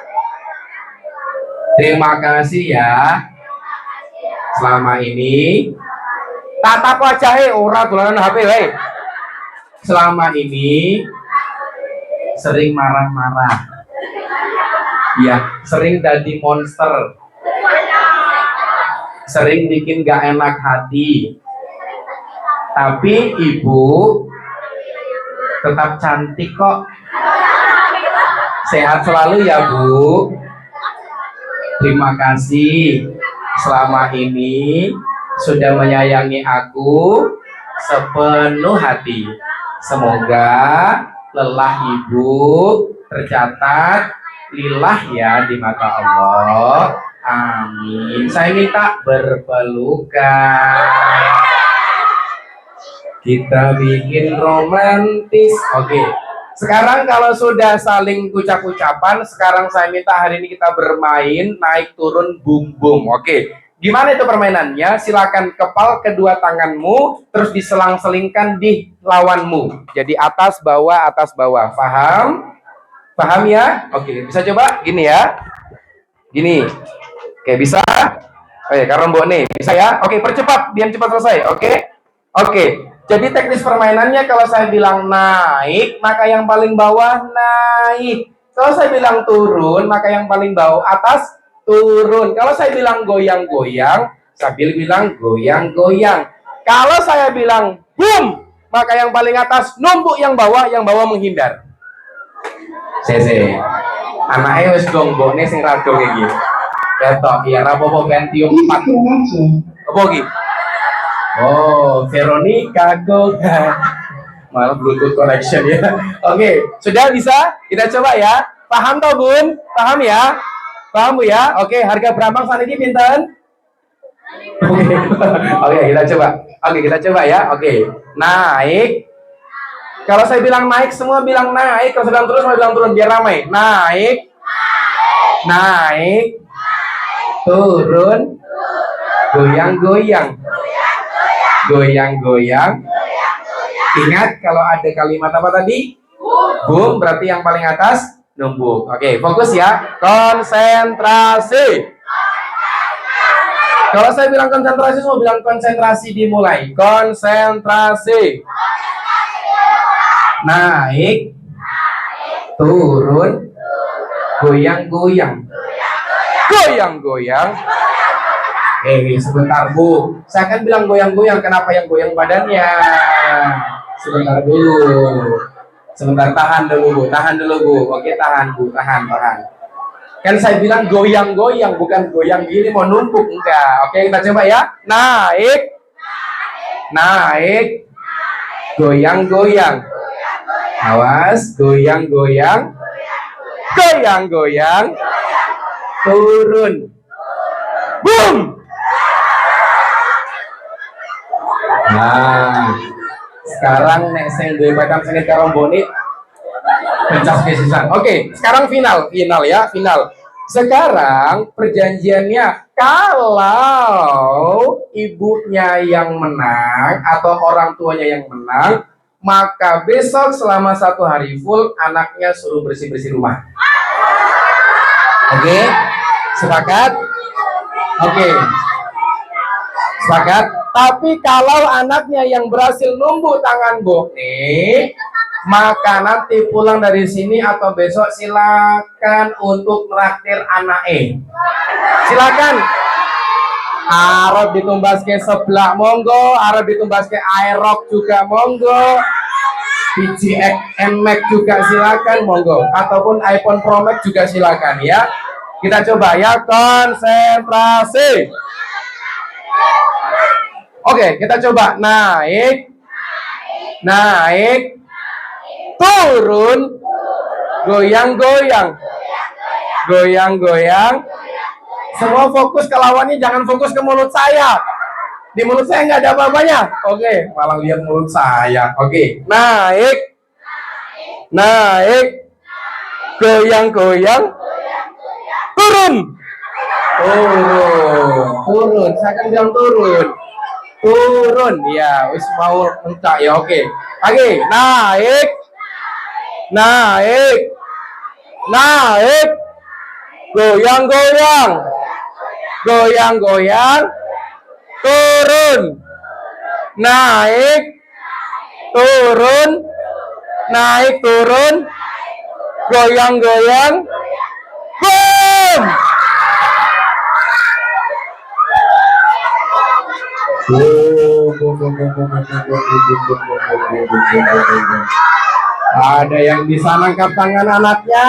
Speaker 1: terima kasih ya selama ini. Tatap wajah ora dolanan HP wae. Selama ini sering marah-marah. Ya, sering jadi monster. Sering bikin gak enak hati. Tapi ibu tetap cantik kok. Sehat selalu ya Bu. Terima kasih selama ini sudah menyayangi aku sepenuh hati. Semoga lelah ibu tercatat lillah ya di mata Allah. Amin. Saya minta berpelukan. Kita bikin romantis. Oke. Sekarang kalau sudah saling ucap-ucapan, sekarang saya minta hari ini kita bermain naik turun bum bum. Oke. Gimana itu permainannya? Silakan kepal kedua tanganmu, terus diselang-selingkan di lawanmu. Jadi atas bawah, paham? Paham ya? Oke, bisa coba gini ya. Gini. Oke, bisa? Oke, karena Mbok nih, bisa ya? Oke, percepat, biar cepat selesai. Oke. Jadi teknis permainannya kalau saya bilang naik, maka yang paling bawah naik. Kalau saya bilang turun, maka yang paling bawah atas turun. Kalau saya bilang goyang-goyang, sambil bilang goyang-goyang. Kalau saya bilang boom, maka yang paling atas numpuk yang bawah menghindar. Sese. Anaknya wis dong mbokne sing radong iki. Ketok ya rapopo Pentium 4. Apa iki? Oh, Veronica go. Malah Bluetooth connection ya. Oke, sudah bisa? Kita coba ya. Paham toh, Bun? Paham ya? Paham Bu ya? Oke, harga berambang saat ini pinten? Oke, kita coba ya. Oke, naik. Kalau saya bilang naik, semua bilang naik. Kalau saya bilang turun, semua bilang turun biar ramai. Naik, turun, goyang-goyang. Ingat kalau ada kalimat apa tadi? Boom, berarti yang paling atas numpuk. Oke, fokus ya. Konsentrasi. Kalau saya bilang konsentrasi, semua bilang konsentrasi dimulai. Konsentrasi. Naik, turun, goyang-goyang. Sebentar Bu, saya akan bilang goyang-goyang. Kenapa yang goyang badannya? Sebentar dulu. Tahan dulu Bu. Oke, tahan Bu, tahan. Kan saya bilang goyang-goyang, bukan goyang gini mau numpuk, enggak. Oke, kita coba ya. Naik, goyang-goyang. Awas, goyang-goyang. Turun. Boom. Nah, sekarang nek sing duwe pakan sengit karo mboni pencas kesisan. Oke, sekarang final ya. Sekarang perjanjiannya, kalau ibunya yang menang atau orang tuanya yang menang, maka besok selama 1 hari full anaknya suruh bersih-bersih rumah. Oke, sepakat? Oke, sepakat. Tapi kalau anaknya yang berhasil numbuk tangan Bokne, maka nanti pulang dari sini atau besok silakan untuk traktir anaknya. Silakan. Arab ditumbas ke sebelah monggo, Arab ditumbas ke Aerox juga monggo, PGX NMAX juga silakan monggo, ataupun iPhone Pro Max juga silakan ya. Kita coba ya, konsentrasi. Oke, kita coba naik, naik, turun, goyang-goyang, goyang-goyang. Semua fokus ke lawannya, jangan fokus ke mulut saya. Di mulut saya nggak ada apa-apanya. Oke, malah lihat mulut saya. Oke, naik, naik, goyang-goyang, turun, turun, turun. Saya kan bilang turun, turun. Ya, wis mau entak ya. Oke, naik, naik, naik, goyang-goyang, goyang-goyang, turun, naik, turun, naik, turun, goyang-goyang, boom. Ada yang bisa nangkap tangan anaknya?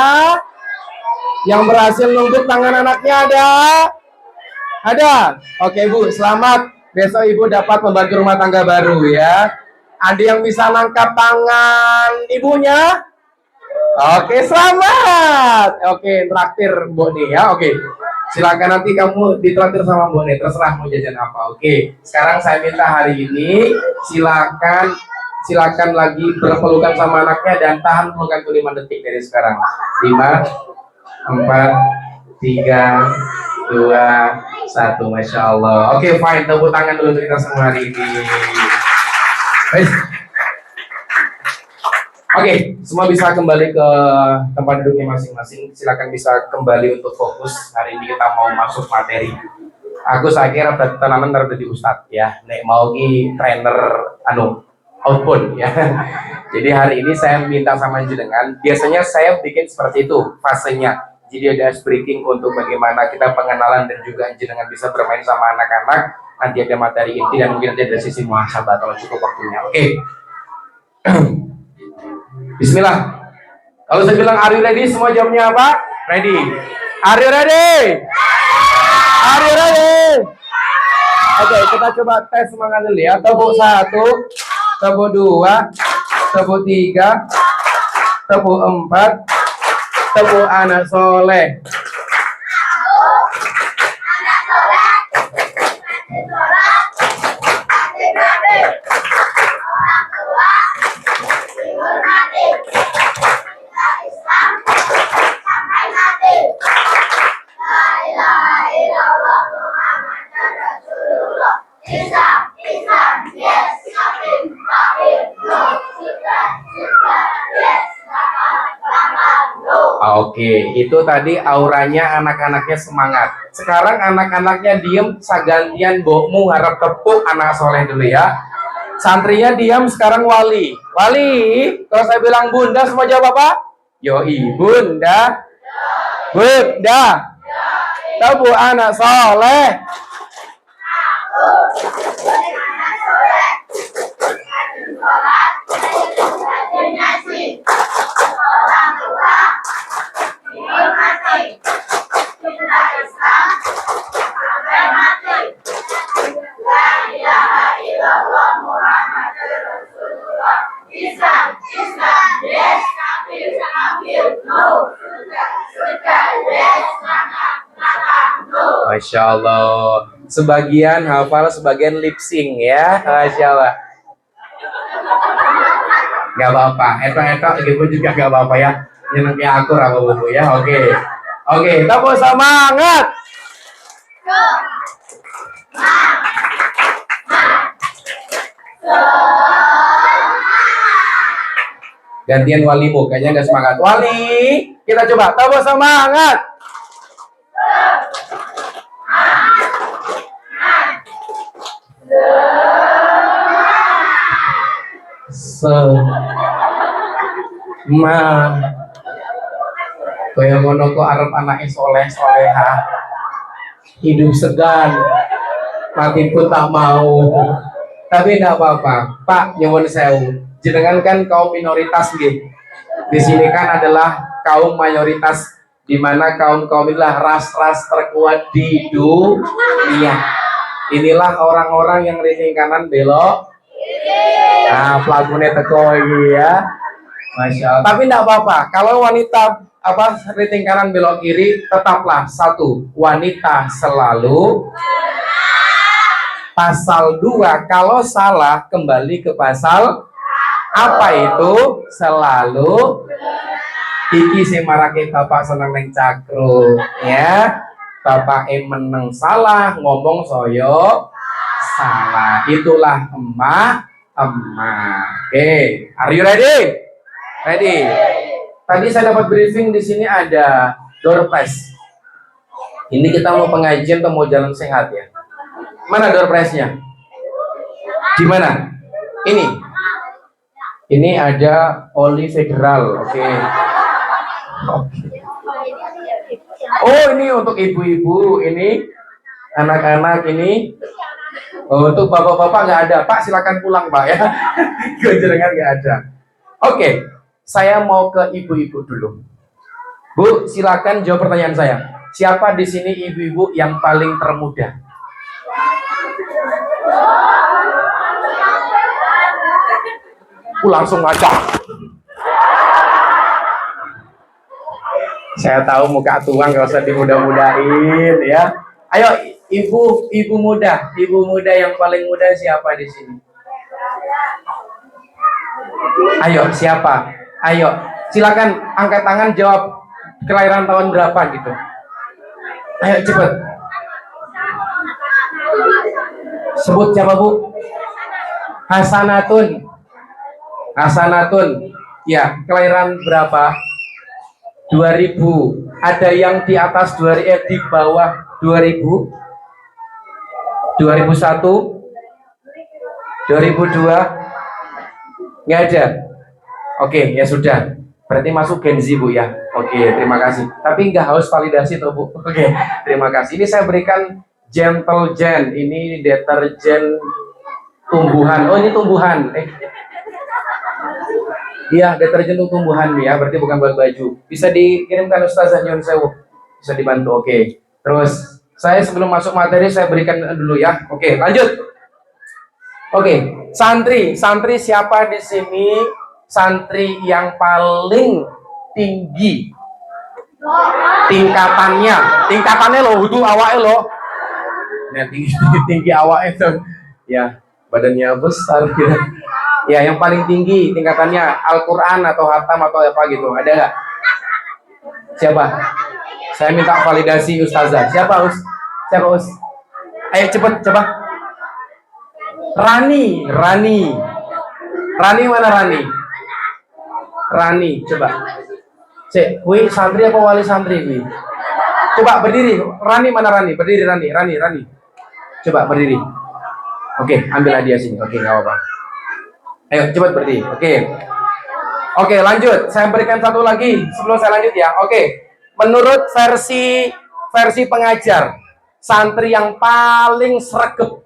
Speaker 1: Yang berhasil nunggu tangan anaknya ada? Ada? Oke Bu, selamat. Besok Ibu dapat membantu rumah tangga baru ya. Ada yang bisa nangkap tangan ibunya? Oke, selamat. Oke, traktir Bu nih ya. Oke, silakan nanti kamu ditraktir sama Bu nih. Terserah mau jajan apa. Oke, sekarang saya minta hari ini silakan lagi berpelukan sama anaknya dan tahan pelukan 5 detik dari sekarang. 5, 4, 3, 2, 1. Masya Allah. Oke, fine. Tepuk tangan dulu untuk kita semua hari ini. Oke, semua bisa kembali ke tempat duduknya masing-masing. Silakan bisa kembali untuk fokus. Hari ini kita mau masuk materi. Aku saya kira tenanan dari Ustadz ya. Nek mau trainer outbound ya. Jadi hari ini saya minta sama jenengan. Biasanya saya bikin seperti itu fasenya. Jadi ada breaking untuk bagaimana kita pengenalan dan juga jenengan bisa bermain sama anak-anak. Nanti ada materi inti dan mungkin nanti ada sisi muhasabah kalau cukup waktunya. Oke. Bismillah. Kalau saya bilang are you ready, semua jawabnya apa? Ready. Are you ready? Are you ready? Oke, kita coba tes semangat dulu ya. Tepuk 1, tepuk 2, tepuk 3, tepuk 4, tepuk anak soleh. Oke, itu tadi auranya anak-anaknya semangat. Sekarang anak-anaknya diem, sagantian bokmu harap tepuk anak soleh dulu ya. Santrinya diam, sekarang wali. Wali, kalau saya bilang bunda semua jawab apa? Yoi, bunda. Bunda. Tepuk anak soleh. Masya Allah. Sebagian hafal, sebagian lip sync ya. Masya Allah. Gak apa-apa. Etok-etok gitu juga gak apa-apa ya. Nyenengnya akur apa buku ya. Oke. Oke, tepuk semangat. Gantian walimu, kayaknya gak semangat. Wali, kita coba tepuk semangat. Kaya ngono kok arep anake soleh soleha, hidup segan, mati pun tak mau. Tapi enggak apa-apa, Pak nyuwun sewu. Jenengan kan kaum minoritas nggih. Di sini kan adalah kaum mayoritas di mana kaum-kaum inilah ras-ras terkuat di dunia. Inilah orang-orang yang ringing kanan belok. Nah, pelakunya teko ini ya. Masya Allah. Tapi tidak apa-apa. Kalau wanita ringing kanan belok kiri, tetaplah satu. Wanita selalu. Pasal 2, kalau salah kembali ke pasal apa itu? Selalu. Iki sing marake bapak seneng neng cakro ya. Bapak meneng salah, ngomong soyo salah. Itulah emak. Oke, are you ready? Ready. Tadi saya dapat briefing di sini ada door prize. Ini kita mau pengajian atau mau jalan sehat ya? Mana door prize-nya? Di mana? Ini. Ini ada oli federal, oke. Oh, ini untuk ibu-ibu, ini anak-anak ini. Oh, untuk bapak-bapak nggak ada. Pak, silakan pulang, Pak ya. Kejerengan nggak ada. Oke, saya mau ke ibu-ibu dulu. Bu, silakan jawab pertanyaan saya. Siapa di sini ibu-ibu yang paling termuda? Langsung aja. Saya tahu muka tuang, gak usah dimudah-mudahin ya. Ayo, ibu muda yang paling muda siapa di sini? Ayo, siapa? Ayo, silakan angkat tangan jawab kelahiran tahun berapa gitu. Ayo cepet. Sebut siapa Bu? Hasanatun. Ya, kelahiran berapa? 2000. Ada yang di atas 2000, di bawah 2000? 2001? 2002? Nggak ada? Oke, ya sudah. Berarti masuk Gen Z Bu ya. Oke, terima kasih. Tapi nggak harus validasi tuh Bu. Oke, terima kasih. Ini saya berikan Gentle Gen. Ini deterjen tumbuhan. Oh, ini tumbuhan. Iya, deterjen untuk tumbuhan ya, berarti bukan buat baju. Bisa dikirimkan Ustazah Nyun Sewu. Bisa dibantu, oke. Terus, saya sebelum masuk materi, saya berikan dulu ya. Oke, lanjut. Oke, santri siapa di sini? Santri yang paling tinggi tingkatannya loh, itu awalnya loh. Ya, tinggi awalnya tuh. Ya, badannya besar gitu. Ya, yang paling tinggi tingkatannya Al-Quran atau Hatam atau apa gitu, ada nggak? Siapa? Saya minta validasi Ustazah. Siapa Us? Ayo cepet, coba. Rani mana Rani? Rani, coba. Wih, santri apa wali santri wi? Coba berdiri. Rani mana Rani? Berdiri Rani. Coba berdiri. Oke, ambil hadiah sini. Oke, nggak apa-apa. Ayo cepat berdiri. Oke, lanjut. Saya berikan satu lagi sebelum saya lanjut ya. Oke. Menurut versi pengajar, santri yang paling sregep.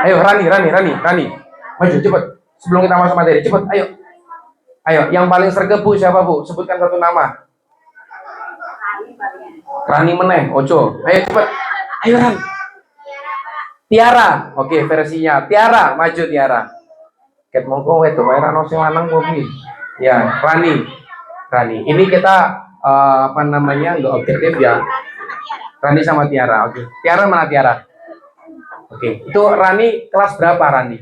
Speaker 1: Ayo Rani. Maju cepat. Sebelum kita masuk materi, cepat. Ayo, yang paling sregep Bu siapa Bu? Sebutkan satu nama. Rani meneh, ojo. Ayo cepat. Ayo Rani. Tiara, oke versinya Tiara, maju Tiara. Ket mongko wedo wae ra ono sing lanang mobil. Ya, Rani. Ini kita enggak objektif ya. Rani sama Tiara, oke. Tiara mana Tiara? Oke, itu Rani kelas berapa Rani?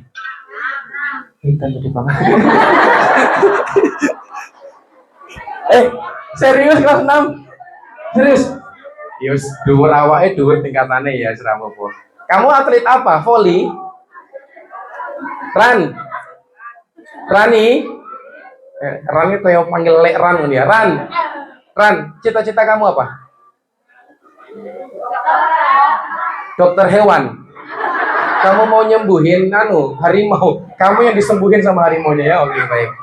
Speaker 1: Kita jadi Bapak. Serius kelas 6? Serius? Yus, dhuwur awake dhuwur tingkatane ya serama apa. Kamu atlet apa? Volley? Rani kayak panggil Lek Ran ya. Ran, cita-cita kamu apa? Dokter hewan. Kamu mau nyembuhin harimau. Kamu yang disembuhin sama harimaunya ya. Oke, baik.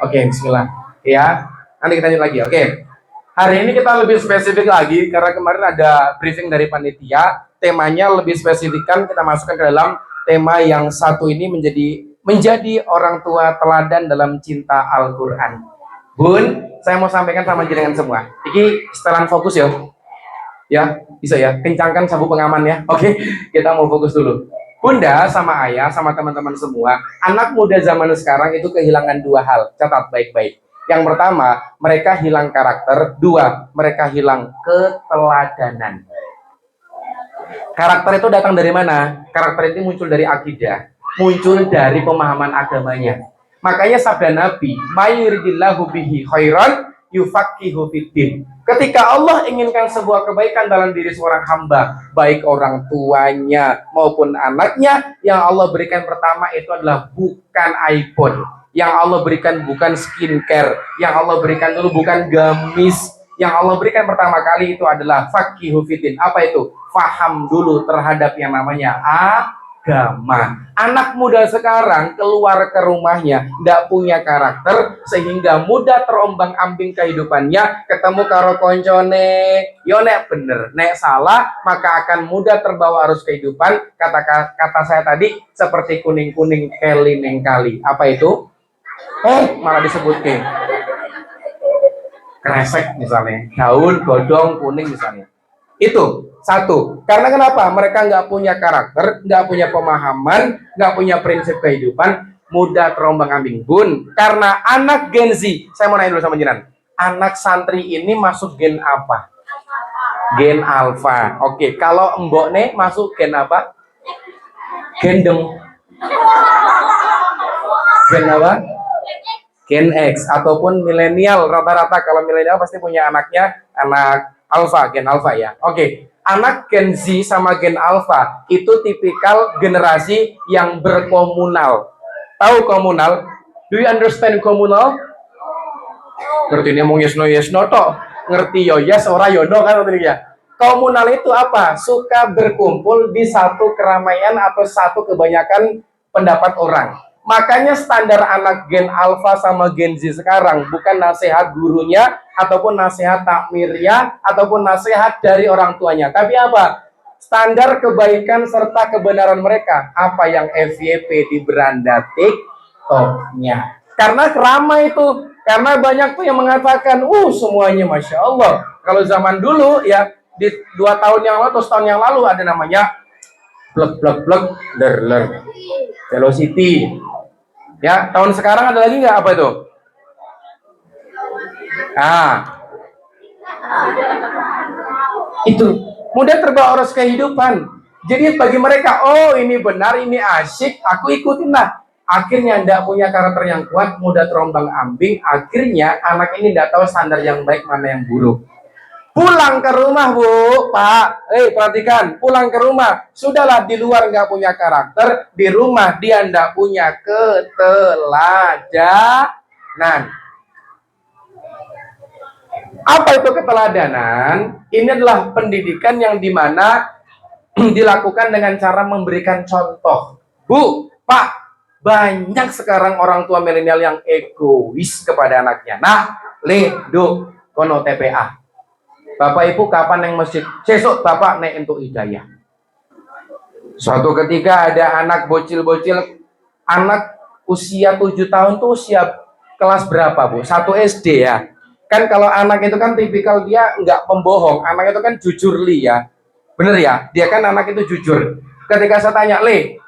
Speaker 1: Oke, bismillah. Ya, nanti kita lanjut lagi. Oke. Hari ini kita lebih spesifik lagi karena kemarin ada briefing dari panitia. Temanya lebih spesifikkan, kita masukkan ke dalam tema yang satu ini menjadi orang tua teladan dalam cinta Al-Quran. Bun, saya mau sampaikan sama jenengan semua. Iki setelan fokus ya. Ya, bisa ya. Kencangkan sabuk pengaman ya. Oke, kita mau fokus dulu. Bunda sama ayah sama teman-teman semua, anak muda zaman sekarang itu kehilangan dua hal. Catat baik-baik. Yang pertama, mereka hilang karakter. Dua, mereka hilang keteladanan. Karakter itu datang dari mana? Karakter itu muncul dari akidah, muncul dari pemahaman agamanya. Makanya sabda Nabi, "Mayuridillahu bihi khairan yufaqihu fiddin." Ketika Allah inginkan sebuah kebaikan dalam diri seorang hamba, baik orang tuanya maupun anaknya, yang Allah berikan pertama itu adalah bukan iPhone. Yang Allah berikan bukan skincare. Yang Allah berikan dulu bukan gamis. Yang Allah berikan pertama kali itu adalah faqihu fiddin. Apa itu? Faham dulu terhadap yang namanya agama. Anak muda sekarang keluar ke rumahnya tidak punya karakter sehingga mudah terombang-ambing kehidupannya, ketemu karo koncone yo nek bener nek salah maka akan mudah terbawa arus kehidupan. Kata saya tadi seperti kuning-kuning keli neng kali. Apa itu? Malah disebutkan kresek misalnya, daun godong kuning misalnya. Itu satu. Karena kenapa? Mereka nggak punya karakter, nggak punya pemahaman, nggak punya prinsip kehidupan, mudah terombang-ambing. Bun, karena anak Gen Z, saya mau nanya dulu sama jenengan, anak santri ini masuk gen apa? Gen alfa. Oke, kalau mbok nih masuk gen apa? Gendeng. Gen apa? Gen X ataupun milenial. Rata-rata kalau milenial pasti punya anaknya anak alfa, gen alfa ya. Oke. Anak Gen Z sama Gen Alpha itu tipikal generasi yang berkomunal. Tahu komunal? Do you understand komunal? Ngerti ini mau yesno toh. Ngerti yo yes ora yo no kan ya. Komunal itu apa? Suka berkumpul di satu keramaian atau satu kebanyakan pendapat orang. Makanya standar anak Gen Alpha sama Gen Z sekarang bukan nasihat gurunya ataupun nasihat takmirnya ataupun nasihat dari orang tuanya, tapi apa? Standar kebaikan serta kebenaran mereka. Apa yang FYP di beranda TikToknya. Karena ramai itu, karena banyak tuh yang mengatakan, semuanya Masya Allah. Kalau zaman dulu ya, di 2 tahun yang lalu atau setahun yang lalu ada namanya blek ler velocity. Ya, tahun sekarang ada lagi nggak apa itu? Itu mudah terbawa arus kehidupan. Jadi bagi mereka, ini benar, ini asyik, aku ikutin lah. Akhirnya tidak punya karakter yang kuat, mudah terombang-ambing. Akhirnya anak ini tidak tahu standar yang baik mana yang buruk. Pulang ke rumah, Bu, Pak, perhatikan, pulang ke rumah, sudahlah di luar nggak punya karakter, di rumah dia nggak punya keteladanan. Apa itu keteladanan? Ini adalah pendidikan yang dimana dilakukan dengan cara memberikan contoh. Bu, Pak, banyak sekarang orang tua milenial yang egois kepada anaknya. Nah, do, kono TPA. Bapak Ibu kapan yang masjid? Sesuk Bapak naik untuk hidayah. Suatu ketika ada anak bocil-bocil, anak usia 7 tahun tuh usia kelas berapa, Bu? 1 SD ya. Kan kalau anak itu kan tipikal dia nggak pembohong, anak itu kan jujur ya. Bener ya? Dia kan anak itu jujur. Ketika saya tanya,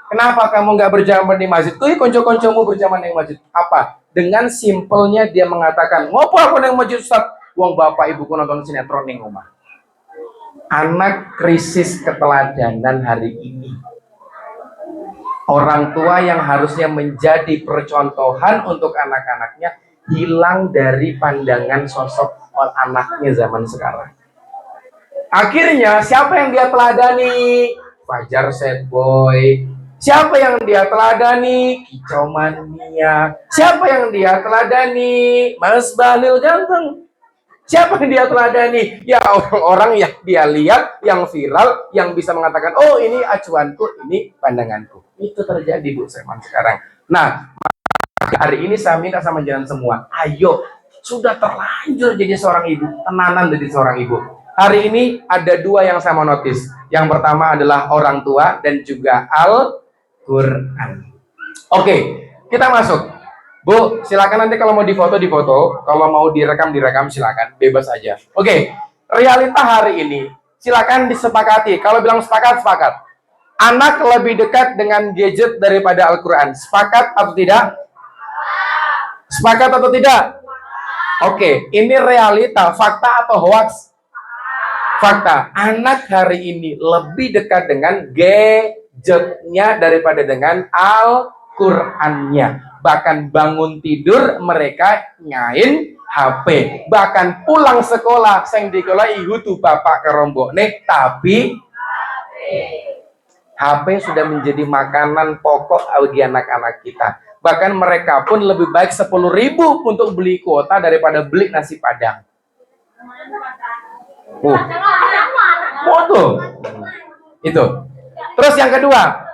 Speaker 1: kenapa kamu nggak berjamaah di masjid? Konco-koncomu berjamaah di masjid. Apa? Dengan simpelnya dia mengatakan, ngopo aku nang masjid Ustaz? Wong bapak ibuku nonton sinetron ning omah. Anak krisis keteladanan hari ini. Orang tua yang harusnya menjadi percontohan untuk anak-anaknya hilang dari pandangan sosok anaknya zaman sekarang. Akhirnya siapa yang dia teladani? Fajar Sad Boy. Siapa yang dia teladani? Kicau Mania. Siapa yang dia teladani? Mas Bahlil Ganteng. Siapa yang dia teladani? Ya orang-orang yang dia lihat, yang viral, yang bisa mengatakan, ini acuanku, ini pandanganku. Itu terjadi, Bu, zaman sekarang. Nah, hari ini saya minta sama jalan semua, ayo, sudah terlanjur jadi seorang ibu, tenanan jadi seorang ibu. Hari ini ada 2 yang saya mau notice. Yang pertama adalah orang tua dan juga Al-Quran. Oke, kita masuk. Bu, silakan nanti kalau mau difoto, difoto. Kalau mau direkam, direkam, silakan. Bebas aja. Oke, realita hari ini. Silakan disepakati. Kalau bilang sepakat, sepakat. Anak lebih dekat dengan gadget daripada Al-Quran. Sepakat atau tidak? Sepakat atau tidak? Oke, ini realita, fakta atau hoax? Fakta. Anak hari ini lebih dekat dengan gadgetnya daripada dengan Al-Qur'annya. Bahkan bangun tidur mereka nyain HP. Bahkan pulang sekolah sing dikola ihu tuh bapak kerombok nih, tapi HP sudah menjadi makanan pokok bagi anak-anak kita. Bahkan mereka pun lebih baik 10.000 untuk beli kuota daripada beli nasi padang. Foto. Itu. Terus yang kedua,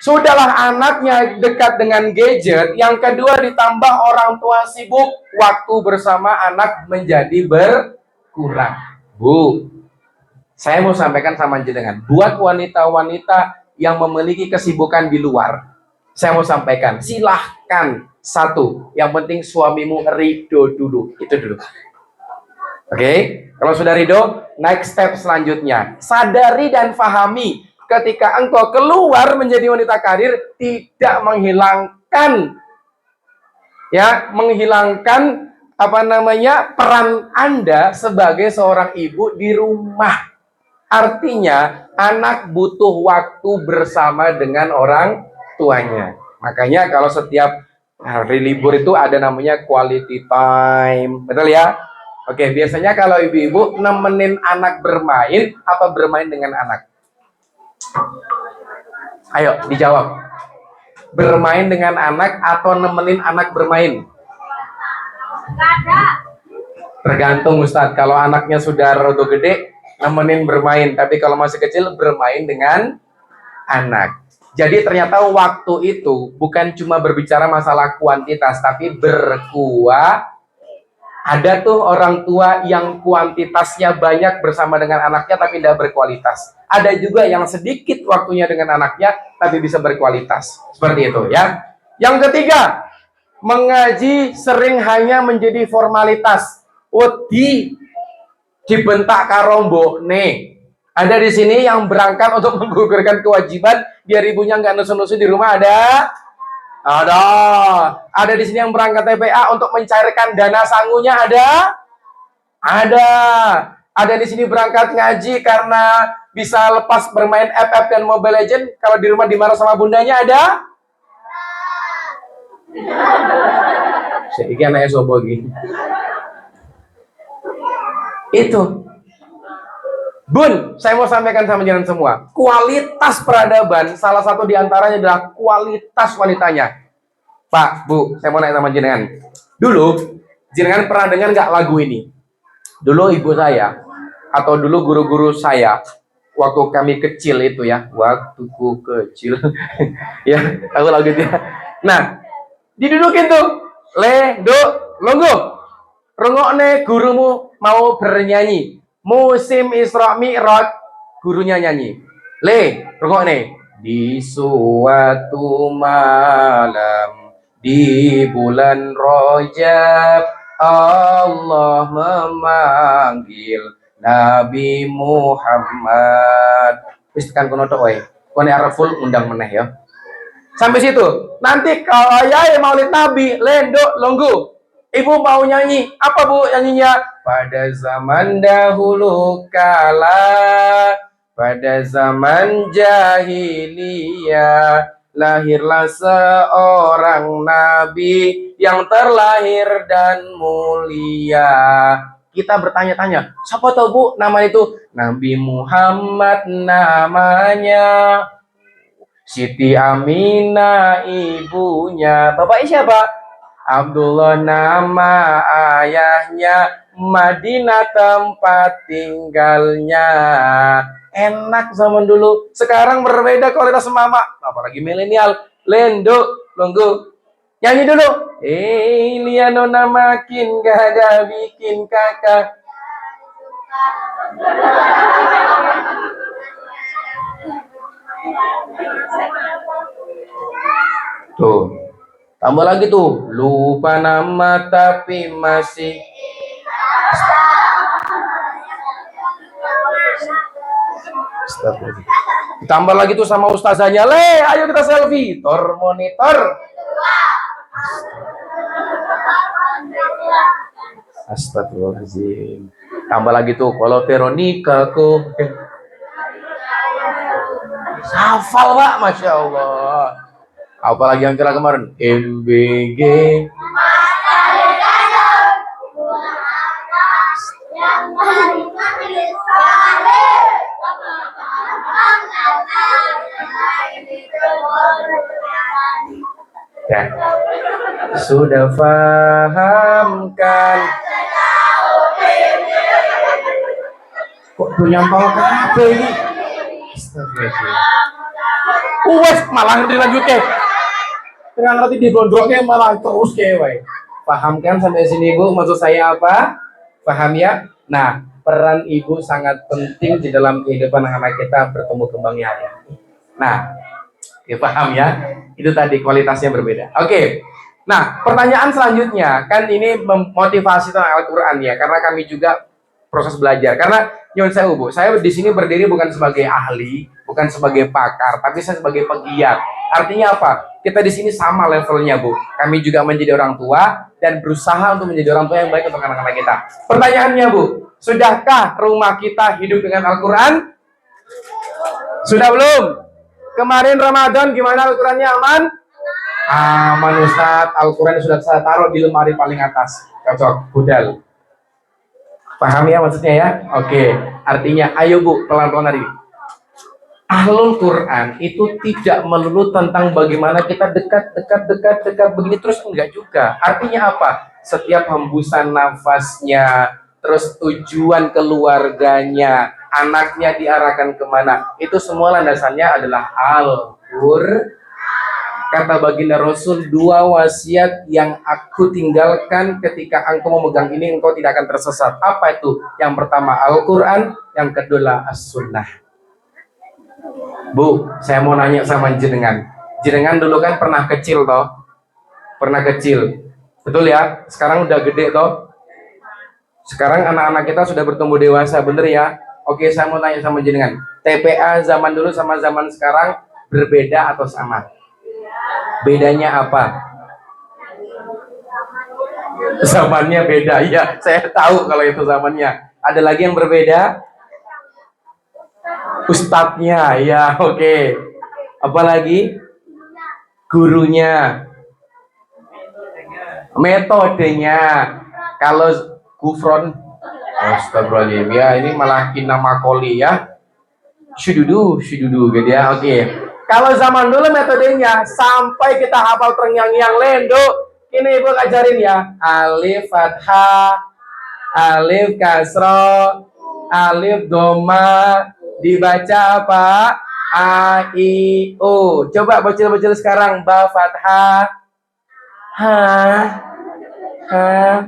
Speaker 1: sudahlah anaknya dekat dengan gadget, yang kedua ditambah orang tua sibuk, waktu bersama anak menjadi berkurang. Bu, saya mau sampaikan sama jenengan, buat wanita-wanita yang memiliki kesibukan di luar, saya mau sampaikan, silahkan satu, yang penting suamimu ridho dulu, itu dulu. Oke, kalau sudah ridho, next step selanjutnya, sadari dan pahami ketika engkau keluar menjadi wanita karir tidak menghilangkan peran Anda sebagai seorang ibu di rumah. Artinya anak butuh waktu bersama dengan orang tuanya. Makanya kalau setiap hari libur itu ada namanya quality time, betul ya? Oke, biasanya kalau ibu-ibu nemenin anak bermain apa bermain dengan anak? Ayo, dijawab. Bermain dengan anak atau nemenin anak bermain? Tergantung Ustadz. Kalau anaknya sudah rada gede, nemenin bermain. Tapi kalau masih kecil, bermain dengan anak. Jadi ternyata waktu itu bukan cuma berbicara masalah kuantitas, tapi ada tuh orang tua yang kuantitasnya banyak bersama dengan anaknya tapi tidak berkualitas. Ada juga yang sedikit waktunya dengan anaknya tapi bisa berkualitas. Seperti itu ya. Yang ketiga, mengaji sering hanya menjadi formalitas. Dibentak karombo nih. Ada di sini yang berangkat untuk menggugurkan kewajiban biar ibunya nggak nusu-nusu di rumah, ada? Ada di sini yang berangkat TPA untuk mencairkan dana sangunya, ada? Ada di sini berangkat ngaji karena bisa lepas bermain FF dan Mobile Legend, kalau di rumah dimarah sama bundanya, ada? Sedikit anaknya sobogi. Itu. Bun, saya mau sampaikan sama jenengan semua, kualitas peradaban salah satu diantaranya adalah kualitas wanitanya. Pak, Bu, saya mau nanya sama jenengan. Dulu, jenengan pernah dengar nggak lagu ini? Dulu ibu saya, atau dulu guru-guru saya, waktu kami kecil itu ya, waktuku kecil, ya, aku lagu itu ya. Nah, didudukin tuh, le, do, longgo, rungokne gurumu mau bernyanyi. Musim Isra Mi'raj, gurunya nyanyi. Le, rungokne. Di suatu malam di bulan Rajab, Allah memanggil Nabi Muhammad. Wis tekan kono tok wae. Kone arep full undang meneh ya. Sampai situ. Nanti kalau ayah maulid Nabi, lendo, longgo. Ibu mau nyanyi. Apa Bu nyanyinya? Pada zaman dahulu kala, pada zaman jahiliyah, lahirlah seorang nabi yang terlahir dan mulia. Kita bertanya-tanya, siapa tahu Bu nama itu? Nabi Muhammad namanya. Siti Aminah ibunya. Bapaknya siapa? Abdullah nama ayahnya. Madinah tempat tinggalnya. Enak zaman dulu. Sekarang berbeda kualitas mama. Apalagi milenial. Lendo, longgo. Nyanyi dulu. Liano namakin gak bikin kakak. Tuh. Tambah lagi tuh, lupa nama tapi masih. Tambah lagi tuh sama ustazanya, ayo kita selfie. Tor monitor. Astagfirullahaladzim. Tambah lagi tuh, kalau Veronica kok. Hafal Pak, Masya Allah. Apalagi yang kira kemarin, MBG. Ya. Sudah fahamkan. Kok nyampal apa ini? Uwes malah dilanjutke. Tengah ngerti di gondroknya malah terus kewe. Paham kan sampai sini Bu? Maksud saya apa? Paham ya? Nah, peran ibu sangat penting di dalam kehidupan anak kita bertumbuh kembangnya hari ini. Nah, ya paham ya? Itu tadi kualitasnya berbeda. Oke. Nah, pertanyaan selanjutnya kan ini memotivasi tentang Al-Qur'an ya, karena kami juga proses belajar. Karena nyun saya Bu, saya di sini berdiri bukan sebagai ahli, bukan sebagai pakar, tapi saya sebagai pegiat. Artinya apa? Kita di sini sama levelnya Bu. Kami juga menjadi orang tua dan berusaha untuk menjadi orang tua yang baik untuk anak-anak kita. Pertanyaannya Bu, sudahkah rumah kita hidup dengan Al-Qur'an? Sudah belum? Kemarin Ramadan gimana Al-Qur'annya aman? Aman Ustadz, Al-Quran sudah saya taruh di lemari paling atas. Cocok, budal. Paham ya maksudnya ya? Oke, artinya ayo Bu, pelan-pelan tadi. Ahlul Quran itu tidak melulu tentang bagaimana kita dekat begini terus, enggak juga. Artinya apa? Setiap hembusan nafasnya, terus tujuan keluarganya, anaknya diarahkan kemana, itu semua landasannya adalah Al-Quran. Kata baginda Rasul, dua wasiat yang aku tinggalkan ketika engkau memegang ini, engkau tidak akan tersesat. Apa itu? Yang pertama Al-Quran, yang kedua As-Sunnah. Bu, saya mau nanya sama jenengan. Jenengan dulu kan pernah kecil toh? Pernah kecil. Betul ya? Sekarang udah gede toh? Sekarang anak-anak kita sudah bertumbuh dewasa, bener ya? Oke, saya mau nanya sama jenengan. TPA zaman dulu sama zaman sekarang berbeda atau sama? Bedanya apa? Zamannya beda, ya. Saya tahu kalau itu zamannya. Ada lagi yang berbeda? Ustadznya, ya, oke. Apalagi? Gurunya. Metodenya. Kalau gufron, astagfirullahaladzim, ya ini malah kina makoli ya. Syududu gitu ya, oke. Kalau zaman dulu metodenya sampai kita hafal terngiang-ngiang lendo. Ini Ibu ajarin ya. Alif fathah, alif kasro, alif doma, dibaca apa? A I O. Coba bocil-bocil sekarang ba fathah, ha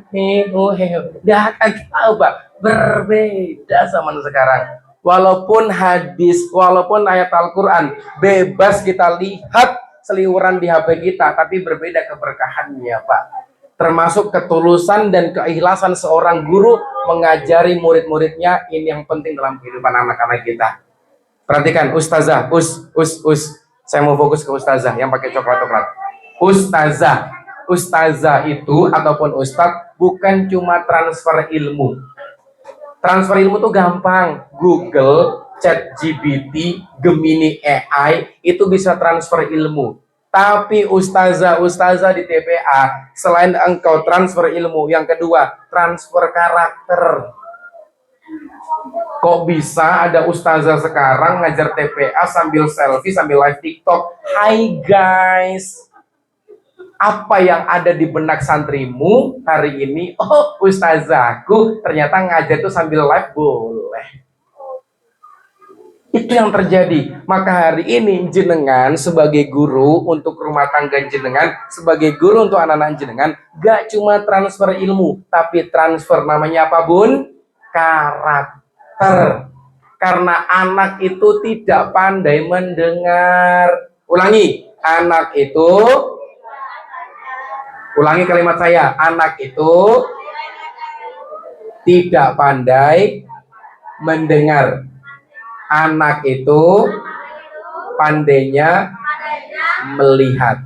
Speaker 1: hi hu he. Dah akan tahu Pak, berbeda zaman sekarang. Walaupun hadis, walaupun ayat Al-Quran bebas kita lihat seliweran di HP kita, tapi berbeda keberkahannya Pak. Termasuk ketulusan dan keikhlasan seorang guru mengajari murid-muridnya, ini yang penting dalam kehidupan anak-anak kita. Perhatikan ustazah, saya mau fokus ke ustazah yang pakai coklat-coklat. Ustazah itu ataupun ustadz bukan cuma transfer ilmu. Transfer ilmu tuh gampang. Google, ChatGPT, Gemini AI itu bisa transfer ilmu. Tapi ustazah di TPA, selain engkau transfer ilmu, yang kedua transfer karakter. Kok bisa ada ustazah sekarang ngajar TPA sambil selfie, sambil live TikTok? Hai guys, apa yang ada di benak santrimu hari ini? Oh, ustazahku ternyata ngajar itu sambil live, boleh. Itu yang terjadi. Maka hari ini jenengan sebagai guru untuk rumah tangga jenengan, sebagai guru untuk anak-anak jenengan, gak cuma transfer ilmu, tapi transfer namanya apa Bun? Karakter. Karena anak itu tidak pandai mendengar. Ulangi, anak itu Ulangi kalimat saya. Anak itu tidak pandai mendengar. Anak itu pandainya melihat.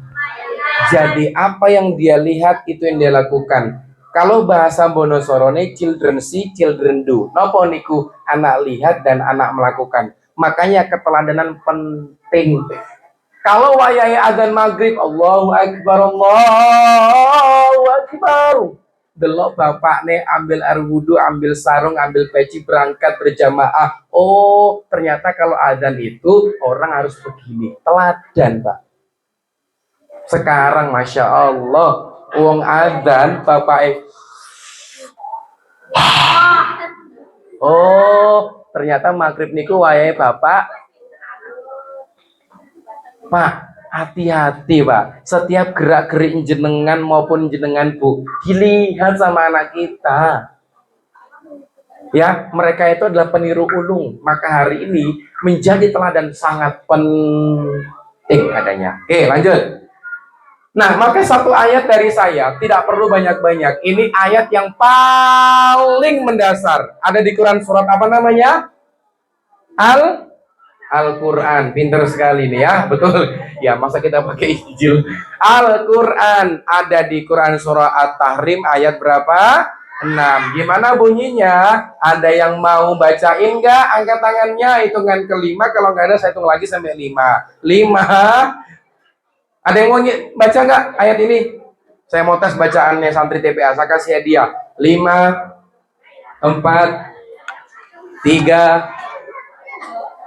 Speaker 1: Jadi apa yang dia lihat itu yang dia lakukan. Kalau bahasa Bonosorone, children see, children do. Nopo niku, anak lihat dan anak melakukan. Makanya keteladanan penting. Kalau wayahe adzan maghrib, Allahu Akbar, Allahu Akbar. Delok bapak nih ambil air wudhu, ambil sarung, ambil peci, berangkat berjamaah. Oh, ternyata kalau adzan itu orang harus begini. Teladan, Pak. Sekarang Masya Allah, uang adzan bapak oh, ternyata maghrib niku wayahe bapak. Pak, hati-hati Pak. Setiap gerak-gerik jenengan maupun jenengan Bu, dilihat sama anak kita. Ya, mereka itu adalah peniru ulung. Maka hari ini menjadi teladan sangat penting adanya. Oke, lanjut. Nah, maka satu ayat dari saya, tidak perlu banyak-banyak. Ini ayat yang paling mendasar. Ada di Quran surat apa namanya? Al-Quran. Pinter sekali nih ya, betul. Ya, masa kita pakai Injil. Al-Quran ada di Quran surah At-Tahrim ayat berapa? 6. Gimana bunyinya? Ada yang mau bacain nggak? Angkat tangannya, hitungan kelima. Kalau nggak ada, saya hitung lagi sampai 5. 5. Ada yang mau baca nggak ayat ini? Saya mau tes bacaannya santri TPA. Saya kasih hadiah. 5, 4, 3,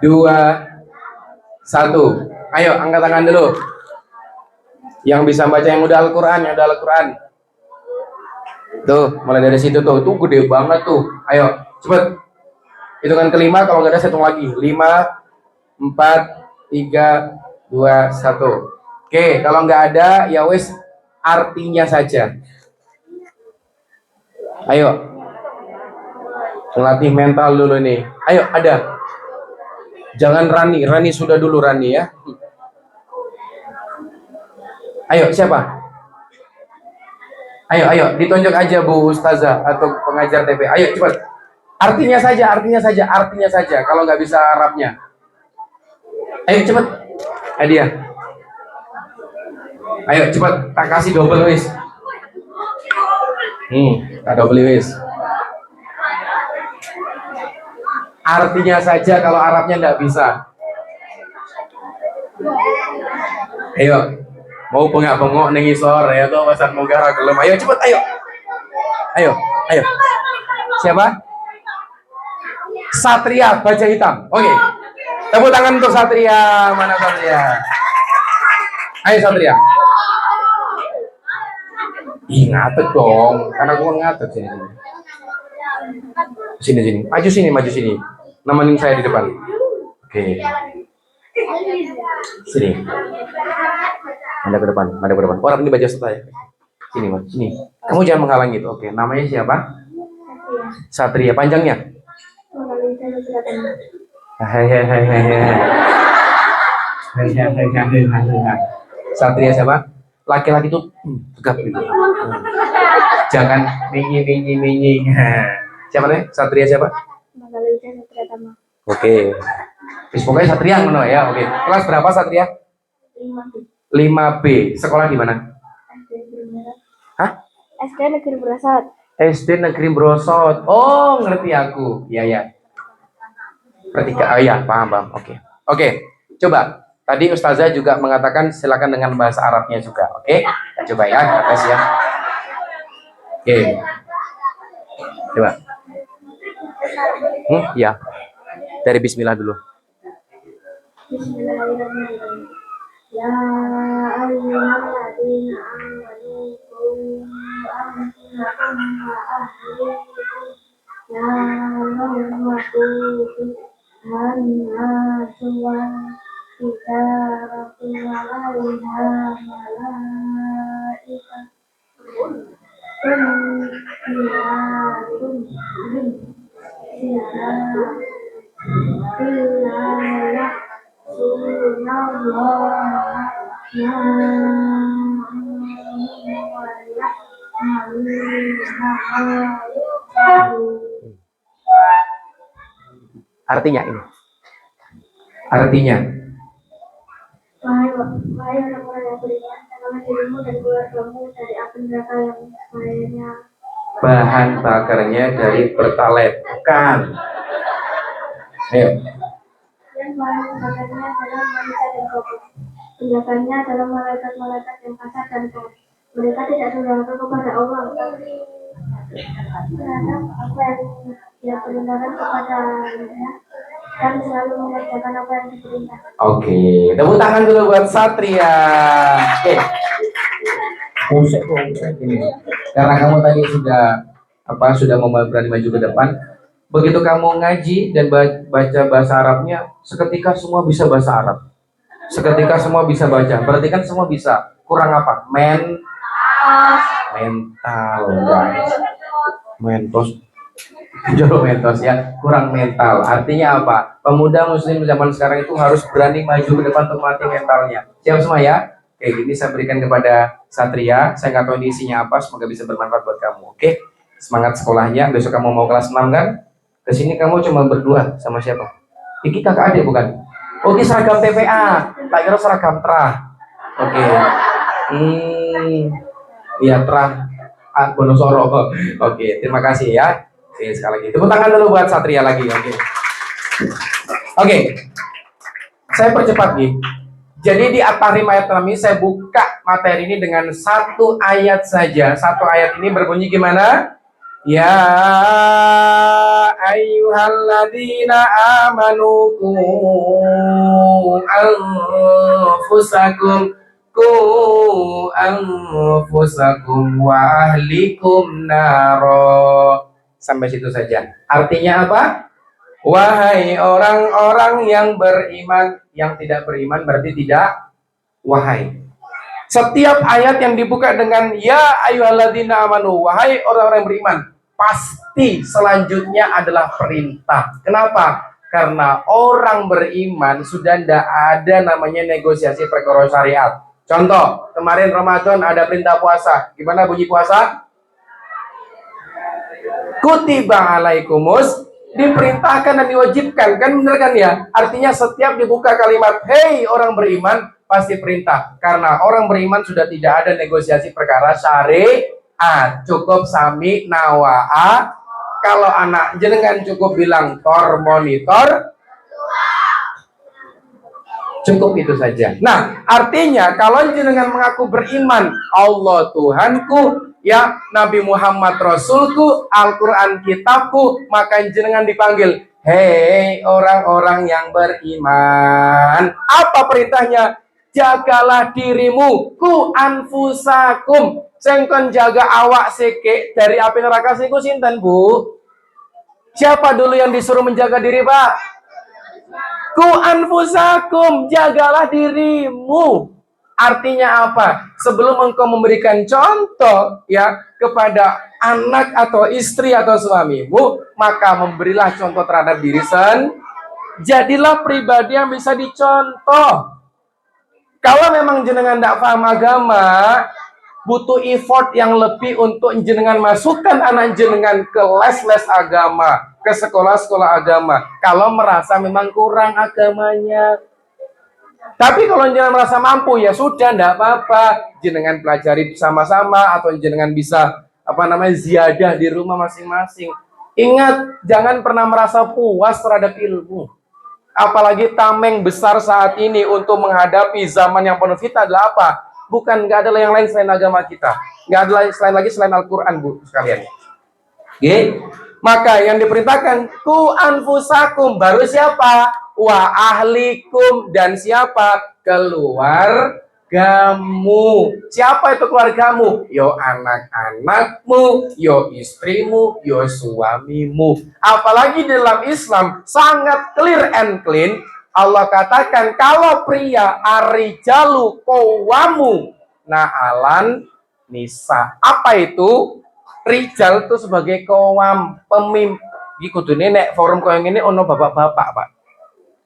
Speaker 1: 2, 1. Ayo, angkat tangan dulu. Yang bisa baca yang udah Al-Quran, yang udah Al-Quran. Tuh, mulai dari situ tuh. Tuh gede banget tuh. Ayo, cepet. Hitungan kelima, kalau nggak ada saya hitung lagi. 5, 4, 3, 2, 1. Oke, kalau nggak ada, ya wes artinya saja. Ayo. Melatih mental dulu nih. Ayo, ada. Jangan Rani sudah dulu Rani ya. Ayo, siapa? Ayo, ditunjuk aja Bu Ustazah atau pengajar TP. Ayo cepat. Artinya saja. Kalau nggak bisa Arabnya. Ayo cepat. Hadiah. Ayo cepat, tak kasih double wis. Tak double wis. Artinya saja kalau Arabnya nggak bisa. Ayo, mau bengak-bengok nengi sore ya tuh pasar Mogara gelem. Ayo cepet, ayo. Siapa? Satria baja hitam. Oke. Tepuk tangan untuk Satria. Mana Satria? Ayo Satria. Ih, ngatet dong. Karena gua ngatet sini. Sini. Maju sini. Nemenin saya di depan. Oke. Sini. Ada ke depan. Orang ini baca saya. Sini. Kamu jangan menghalangi itu. Oke, namanya siapa? Satria. Panjangnya? Satria siapa? Laki-laki itu tegap gitu. Jangan minyi. Siapa nih? Satria siapa? Oke. Pokoknya Satria ngono ya. Oke. Kelas berapa Satria? 5B. Sekolah di mana? Hah? SD Negeri Brosot. SD Negeri Brosot. Oh, ngerti aku. Iya. Pertiga. Oh iya, paham. Oke. Coba. Tadi Ustazah juga mengatakan silakan dengan bahasa Arabnya juga. Oke? Coba ya, tes ya. Oke. Coba. Ya. Dari bismillah dulu. Bismillahirrahmanirrahim. Ya ayyuhalladzina amanu qu anfusakum wa ahlikum naran wa quduha an-nasu wal hijaratu 'alaiha malaikatun Artinya ini. Artinya.
Speaker 2: Wahai orang-orang yang beriman, janganlah dirimu dan keluargamu dari api neraka yang
Speaker 1: bahan bakarnya dari pertalite. Bukan. Ayo.
Speaker 2: Dan bahan bakarnya adalah manusia dan kotor. Penjaganya adalah malaikat-malaikat yang kasar dan kotor. Mereka tidak durhaka kepada Allah terhadap apa yang Dia perintahkan kepadanya dan selalu mengerjakan apa yang diperintahkan.
Speaker 1: Oke, tepuk tangan dulu buat Satria. Oke. Pusek ini. Karena kamu tadi sudah berani maju ke depan. Begitu kamu ngaji dan baca bahasa Arabnya, seketika semua bisa bahasa Arab. Seketika semua bisa baca. Berarti kan semua bisa. Kurang apa? Mental, guys. Mentos ya, kurang mental. Artinya apa? Pemuda muslim zaman sekarang itu harus berani maju ke depan untuk melatih mentalnya. Siap semua ya? Oke, ini saya berikan kepada Satria. Saya nggak tahu ini isinya apa, semoga bisa bermanfaat buat kamu. Oke, semangat sekolahnya. Besok kamu mau kelas 6 kan? Kesini kamu cuma berdua sama siapa? Iki kakak adik bukan? Oke, seragam TPA. Tak kira seragam terah. Oke. Iya, terah Bonosoro. Oke, terima kasih ya. Oke, sekali lagi. Tepuk tangan dulu buat Satria lagi. Oke. Saya percepat nih. Jadi di At-Tahrim ayat 6 ini saya buka materi ini dengan satu ayat saja. Satu ayat ini berbunyi gimana? Ya ayyuhalladzina amanu qu anfusakum wa ahlikum naro. Sampai situ saja. Artinya apa? Wahai orang-orang yang beriman. Yang tidak beriman berarti tidak wahai. Setiap ayat yang dibuka dengan ya ayyuhalladzina amanu, wahai orang-orang yang beriman, pasti selanjutnya adalah perintah. Kenapa? Karena orang beriman sudah tidak ada namanya negosiasi perkara syariat. Contoh, kemarin Ramadan ada perintah puasa. Gimana bunyi puasa? Kutiba alaikumus, diperintahkan dan diwajibkan, kan bener kan ya? Artinya setiap dibuka kalimat hei orang beriman, pasti perintah. Karena orang beriman sudah tidak ada negosiasi perkara syariat. Cukup sami nawa'a. Kalau anak jenengan cukup bilang tor monitor, cukup itu saja. Nah, artinya kalau jenengan mengaku beriman, Allah Tuhanku, ya Nabi Muhammad Rasulku, Al-Quran kitabku, maka jenengan dipanggil, hei orang-orang yang beriman. Apa perintahnya? Jagalah dirimu, ku anfusakum. Sengkon jaga awak seke dari api neraka siku sinten, Bu? Siapa dulu yang disuruh menjaga diri, Pak? Ku anfusakum, jagalah dirimu. Artinya apa? Sebelum engkau memberikan contoh ya kepada anak atau istri atau suamimu, maka memberilah contoh terhadap diri sendiri. Jadilah pribadi yang bisa dicontoh. Kalau memang jenengan tidak paham agama, butuh effort yang lebih untuk jenengan masukkan anak jenengan ke les-les agama, ke sekolah-sekolah agama. Kalau merasa memang kurang agamanya. Tapi kalau jenengan merasa mampu, ya sudah, tidak apa-apa. Jenengan pelajari bersama-sama atau jenengan bisa ziyadah di rumah masing-masing. Ingat, jangan pernah merasa puas terhadap ilmu. Apalagi tameng besar saat ini untuk menghadapi zaman yang penuh fitnah adalah apa? Bukan, nggak ada yang lain selain agama kita. Nggak ada selain Al-Quran, Bu, sekalian. Oke? Maka yang diperintahkan, ku anfusakum, baru siapa? Wa ahlikum, dan siapa? Keluargamu. Siapa itu keluargamu? Yo anak-anakmu, yo istrimu, yo suamimu. Apalagi dalam Islam sangat clear and clean. Allah katakan kalau pria arijalu qawamu na'alan nisa. Apa itu? Rijal itu sebagai qawam, pemimpin. Iki kudune nek forum koyo ngene ono bapak-bapak, Pak.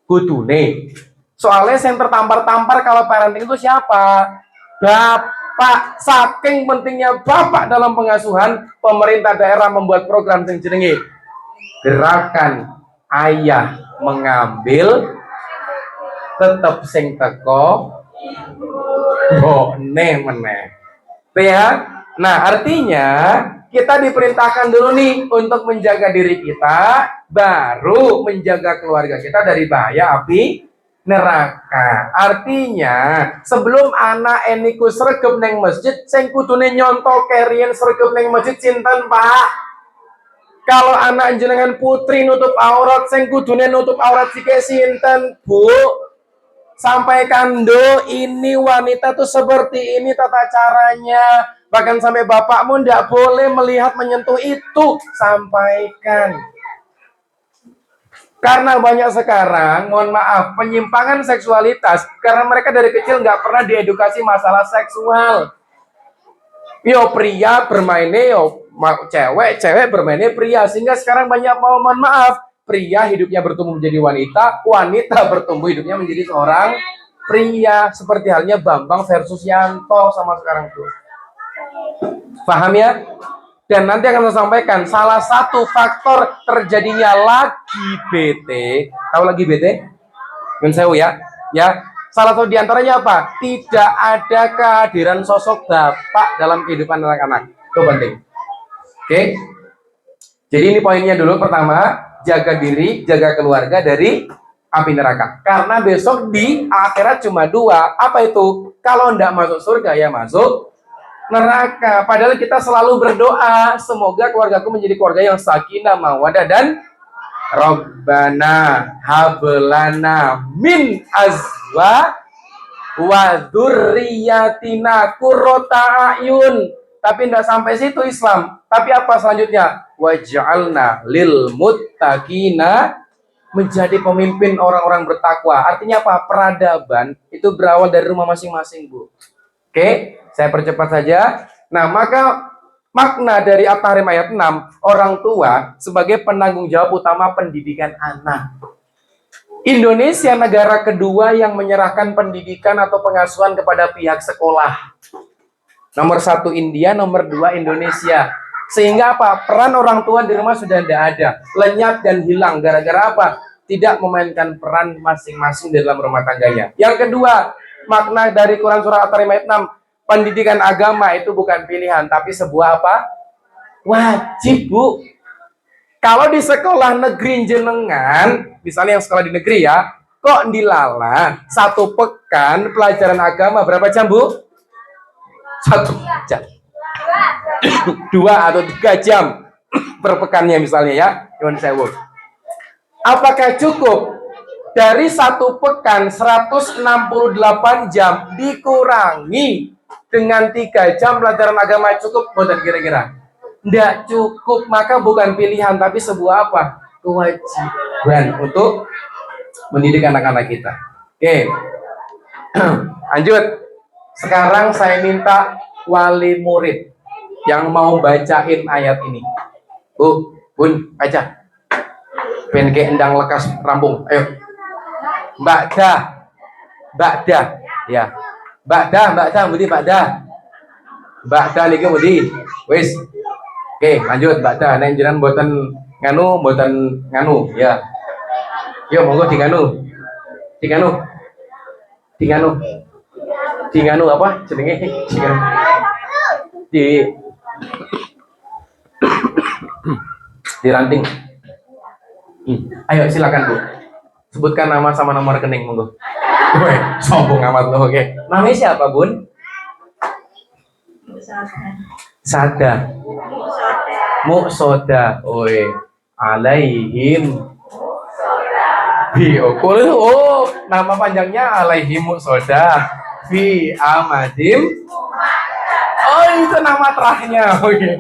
Speaker 1: Kudune. Soalnya yang tertampar-tampar kalau parenting itu siapa? Bapak. Saking pentingnya bapak dalam pengasuhan, pemerintah daerah membuat program yang jenenge Gerakan Ayah mengambil tetep sing teko mbokne meneh. Ya. Nah, artinya kita diperintahkan dulu nih untuk menjaga diri kita, baru menjaga keluarga kita dari bahaya api neraka. Artinya, sebelum anak eniku sregep neng masjid, sing kudune nyontok kerian sregep neng masjid sinten, Pak? Kalau anak jenengan putri nutup aurat, sing kudune nutup aurat sike sinten, Bu? Sampaikan do, ini wanita tuh seperti ini tata caranya. Bahkan sampai bapakmu tidak boleh melihat menyentuh itu. Sampaikan. Karena banyak sekarang, mohon maaf, penyimpangan seksualitas. Karena mereka dari kecil nggak pernah diedukasi masalah seksual. Yo pria bermainnya yo cewek, cewek bermainnya pria. Sehingga sekarang banyak, mohon maaf, pria hidupnya bertumbuh menjadi wanita, wanita bertumbuh hidupnya menjadi seorang pria. Seperti halnya Bambang versus Yanto sama sekarang tuh. Paham ya? Dan nanti akan saya sampaikan salah satu faktor terjadinya lagi BT. Tahu lagi BT? Saya ya. Ya. Salah satu diantaranya apa? Tidak ada kehadiran sosok bapak dalam kehidupan anak-anak. Itu penting. Oke? Jadi ini poinnya dulu. Pertama, jaga diri, jaga keluarga dari api neraka. Karena besok di akhirat cuma dua. Apa itu? Kalau tidak masuk surga, ya masuk neraka. Padahal kita selalu berdoa, semoga keluargaku menjadi keluarga yang sakinah, mawadah, dan Rabbana hablana min azwa wa dzurriyyatina qurrata a'yun. Tapi tidak sampai situ Islam. Tapi apa selanjutnya? Waj'alna lil muttaqina, menjadi pemimpin orang-orang bertakwa. Artinya apa? Peradaban itu berawal dari rumah masing-masing, Bu. Oke, saya percepat saja. Nah, maka makna dari At-Tahrim ayat 6, orang tua sebagai penanggung jawab utama pendidikan anak. Indonesia negara kedua yang menyerahkan pendidikan atau pengasuhan kepada pihak sekolah. Nomor 1 India, nomor 2 Indonesia. Sehingga apa? Peran orang tua di rumah sudah tidak ada. Lenyap dan hilang. Gara-gara apa? Tidak memainkan peran masing-masing dalam rumah tangganya. Yang kedua, makna dari Quran surah At-Tahrim ayat 6, pendidikan agama itu bukan pilihan, tapi sebuah apa? Wajib, Bu. Kalau di sekolah negeri jenengan, misalnya yang sekolah di negeri ya, kok dilala 1 pekan pelajaran agama berapa jam, Bu? 1 jam. 2 atau 3 jam per pekannya misalnya ya. Nyuwun sewu. Apakah cukup? Dari 1 pekan 168 jam dikurangi dengan 3 jam pelajaran agama, cukup bukan kira-kira? Tidak cukup, maka bukan pilihan tapi sebuah apa? Kewajiban untuk mendidik anak-anak kita. Oke. Lanjut. Sekarang saya minta wali murid yang mau bacain ayat ini. Bu, Bun, baca. Penke endang lekas rampung. Ayo. Mbak Dah, ya. Mbak Dah, Budi, Mbak Dah niki Budi. Wis. Oke, lanjut Mbak Dah. Nek jenengan mboten nganu, ya. Yo monggo diganu. Diganu apa jenenge? Diranting. Ayo silakan, Bu. Sebutkan nama sama nomor rekening, monggo. Weh, sombong amat lo, oke. Namanya siapa, Bun? Sada. Muqsoda. Oi. Alaihim. Oh, nama panjangnya Alaihim Muqsoda. Fi amadim. Oh, itu nama terahnya. Oke.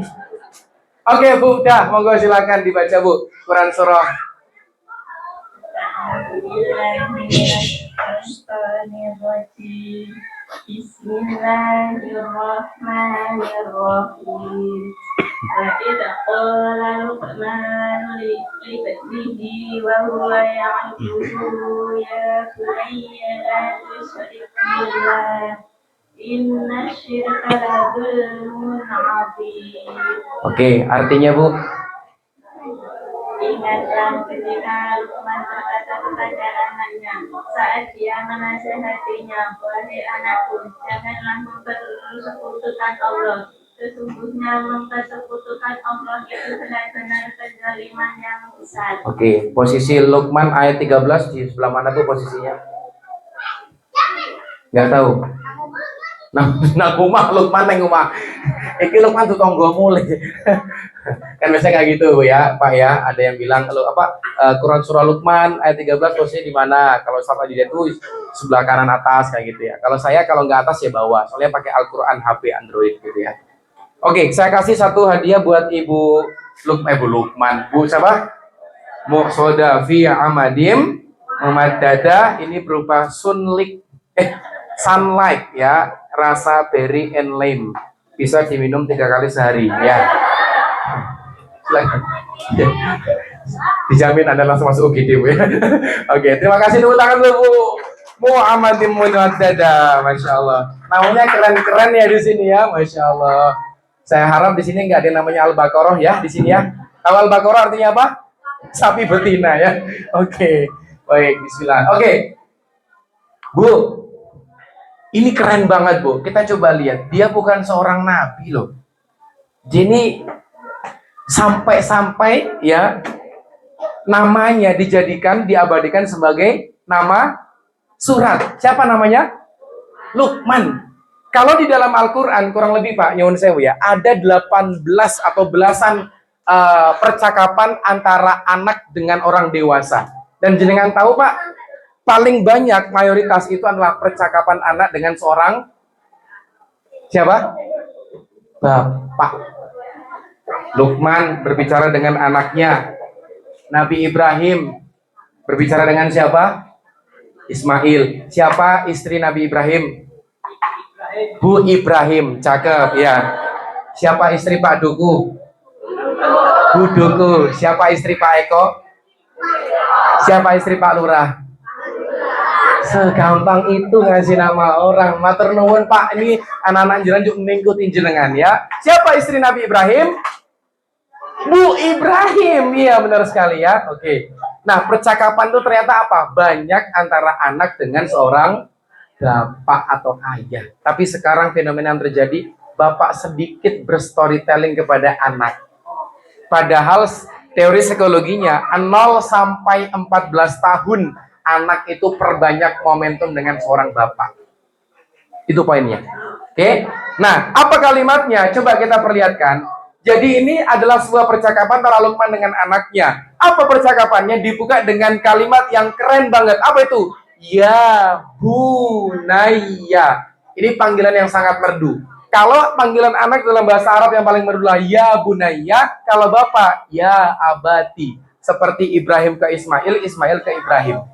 Speaker 1: Oke, Bu, dah, monggo silakan dibaca, Bu. Quran surah.
Speaker 3: Bismillahirrahmanirrahim. Wa idza qala Luqman li ibnihi wa huwa ya'idhuhu ya bunayya la tusyrik billah. Inna syirka la dzulmun 'adzim.
Speaker 1: Oke, artinya, Bu?
Speaker 3: Ingatlah ketika Luqman berkata kepada anaknya saat dia menasihatinya, wahai anakku, janganlah mempersekutukan Allah. Sesungguhnya mempersekutukan Allah itu benar-benar kezaliman yang besar.
Speaker 1: Oke, posisi Luqman ayat 13 di sebelah mana tuh posisinya? Nggak tahu. Nah, rumah Lukman neng rumah. Iki Lukman tuh tonggo mulai. Kan biasanya kayak gitu ya, Pak ya. Ada yang bilang kalau Quran surah Lukman ayat 13 posisinya di mana? Kalau sama di dia tuh sebelah kanan atas kayak gitu ya. Kalau saya kalau nggak atas ya bawah. Soalnya pakai Al-Qur'an HP Android gitu ya. Oke, saya kasih satu hadiah buat Bu Lukman. Bu siapa? Muqsoda fi Amadim Mumaddada. Ini berupa sunlight ya, rasa berry and lime, bisa diminum 3 kali sehari ya. Dijamin Anda langsung masuk UGD Bu ya. Oke, terima kasih, tepuk tangan dulu Bu. Muhammadin Munaddada, masya Allah. Namanya keren-keren ya di sini ya, masya Allah. Saya harap di sini nggak ada yang namanya Al-Baqarah ya di sini ya. Tahu Al-Baqarah artinya apa? Sapi betina ya. Oke, baik, Bismillah. Oke, Bu. Ini keren banget Bu, kita coba lihat. Dia bukan seorang nabi loh. Jadi sampai-sampai ya namanya diabadikan sebagai nama surat. Siapa namanya? Luqman. Kalau di dalam Al-Quran kurang lebih Pak Nyuwun Sewu ya, ada 18 atau belasan percakapan antara anak dengan orang dewasa. Dan jenengan tahu Pak, paling banyak mayoritas itu adalah percakapan anak dengan seorang siapa? Bapak. Luqman berbicara dengan anaknya. Nabi Ibrahim berbicara dengan siapa? Ismail. Siapa istri Nabi Ibrahim? Bu Ibrahim. Cakep ya. Siapa istri Pak Duku? Bu Duku. Siapa istri Pak Eko? Siapa istri Pak Lurah? Segampang itu ngasih nama orang. Matur nuwun Pak, ini anak-anak jenengan juga mengikuti jenengan ya. Siapa istri Nabi Ibrahim? Bu Ibrahim. Iya benar sekali ya. Oke. Nah, percakapan itu ternyata apa? Banyak antara anak dengan seorang bapak atau ayah. Tapi sekarang fenomena yang terjadi, bapak sedikit berstorytelling kepada anak. Padahal teori psikologinya 0 sampai 14 tahun anak itu perbanyak momentum dengan seorang bapak. Itu poinnya. Oke. Nah, apa kalimatnya? Coba kita perlihatkan. Jadi ini adalah sebuah percakapan antara Luqman dengan anaknya. Apa percakapannya? Dibuka dengan kalimat yang keren banget. Apa itu? Ya bunayya. Ini panggilan yang sangat merdu. Kalau panggilan anak dalam bahasa Arab yang paling merdu lah ya bunayya. Kalau bapak, ya abati. Seperti Ibrahim ke Ismail, Ismail ke Ibrahim.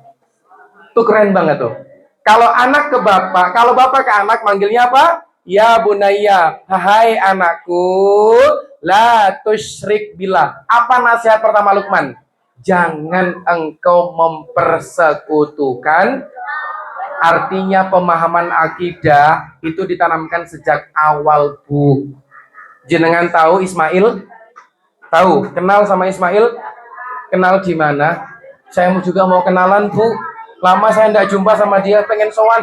Speaker 1: Itu keren banget tuh. Kalau anak ke bapak, kalau bapak ke anak manggilnya apa? Ya bunayya, hai anakku, la tusyrik billah. Apa nasihat pertama Luqman? Jangan engkau mempersekutukan. Artinya pemahaman akidah itu ditanamkan sejak awal Bu. Jenengan tahu Ismail? Tahu? Kenal sama Ismail? Kenal di mana? Saya juga mau kenalan Bu. Lama saya tidak jumpa sama dia, pengen sowan.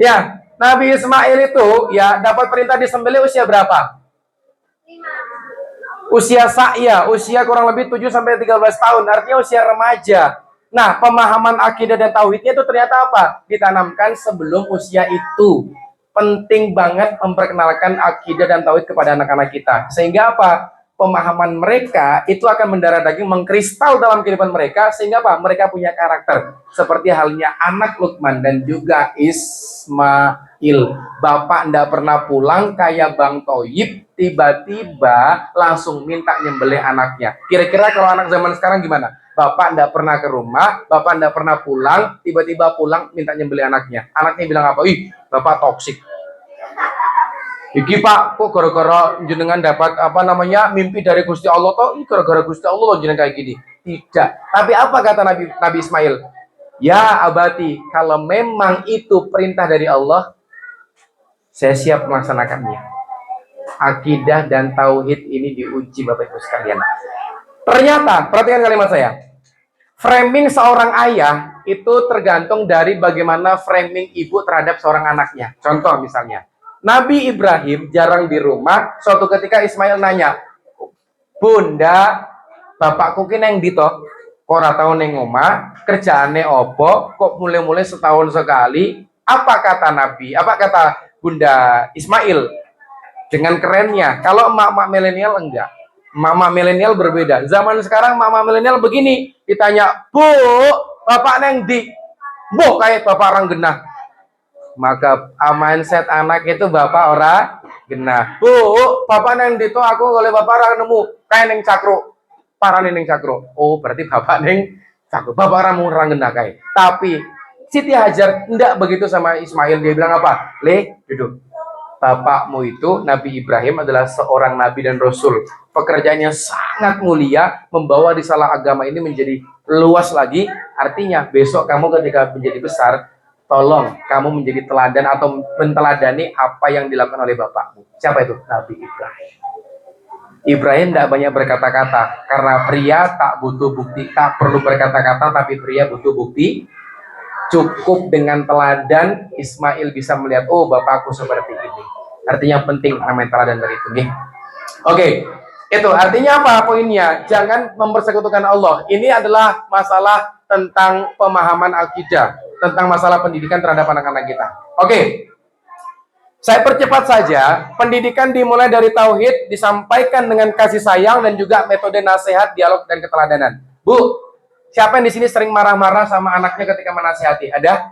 Speaker 1: Ya, Nabi Ismail itu ya dapat perintah disembelih usia berapa? Usia sa'ya, usia kurang lebih 7 sampai 13 tahun, artinya usia remaja. Nah, pemahaman akidah dan tauhidnya itu ternyata apa? Ditanamkan sebelum usia itu. Penting banget memperkenalkan akidah dan tauhid kepada anak-anak kita. Sehingga apa? Pemahaman mereka itu akan mendarah daging, mengkristal dalam kehidupan mereka, sehingga apa? Mereka punya karakter seperti halnya anak Luqman dan juga Ismail. Bapak ndak pernah pulang kayak Bang Toyib, tiba-tiba langsung minta nyembelih anaknya. Kira-kira kalau anak zaman sekarang gimana? Bapak ndak pernah ke rumah, bapak ndak pernah pulang, tiba-tiba pulang minta nyembelih anaknya. Anaknya bilang apa? Ih, bapak toksik. Iki Pak, kok gara-gara jenengan dapat mimpi dari Gusti Allah toh? Gara-gara Gusti Allah loh jenengan kayak gini. Tidak. Tapi apa kata Nabi Ismail? Ya abati, kalau memang itu perintah dari Allah, saya siap melaksanakannya. Akidah dan tauhid ini diuji Bapak Ibu sekalian. Ternyata, perhatikan kalimat saya. Framing seorang ayah itu tergantung dari bagaimana framing ibu terhadap seorang anaknya. Contoh misalnya, Nabi Ibrahim jarang di rumah. Suatu ketika Ismail nanya, Bunda, bapakku ki neng dito, kok ora tau neng omah, kerjaane opo, kok mulai-mulai setahun sekali. Apa kata Nabi? Apa kata Bunda Ismail? Dengan kerennya, kalau emak-emak milenial enggak. Emak-emak milenial berbeda. Zaman sekarang emak-emak milenial begini, ditanya, Bu, bapak neng di, bu kayak bapak orang genah. Maka mindset anak itu bapak orang genah. Bu, bapak neng di tuh aku oleh bapak orang nemu kayak neng cakro, parah neng cakro. Oh berarti bapak neng cakro, bapak orang genah kayak. Tapi Siti Hajar enggak begitu sama Ismail. Dia bilang apa? Le, duduk. Bapakmu itu Nabi Ibrahim adalah seorang nabi dan rasul. Pekerjaannya sangat mulia, membawa risalah agama ini menjadi luas lagi. Artinya besok kamu ketika menjadi besar, tolong kamu menjadi teladan atau menteladani apa yang dilakukan oleh bapakmu. Siapa itu? Nabi Ibrahim. Ibrahim tidak banyak berkata-kata karena pria tak butuh bukti, tak perlu berkata-kata, tapi pria butuh bukti. Cukup dengan teladan Ismail bisa melihat, oh bapakku seperti ini. Artinya penting namanya teladan dari itu. Oke, itu artinya apa poinnya? Jangan mempersekutukan Allah. Ini adalah masalah tentang pemahaman akidah, tentang masalah pendidikan terhadap anak-anak kita. Oke, saya percepat saja. Pendidikan dimulai dari tauhid, disampaikan dengan kasih sayang dan juga metode nasihat, dialog dan keteladanan. Bu, siapa yang di sini sering marah-marah sama anaknya ketika menasihati? Ada?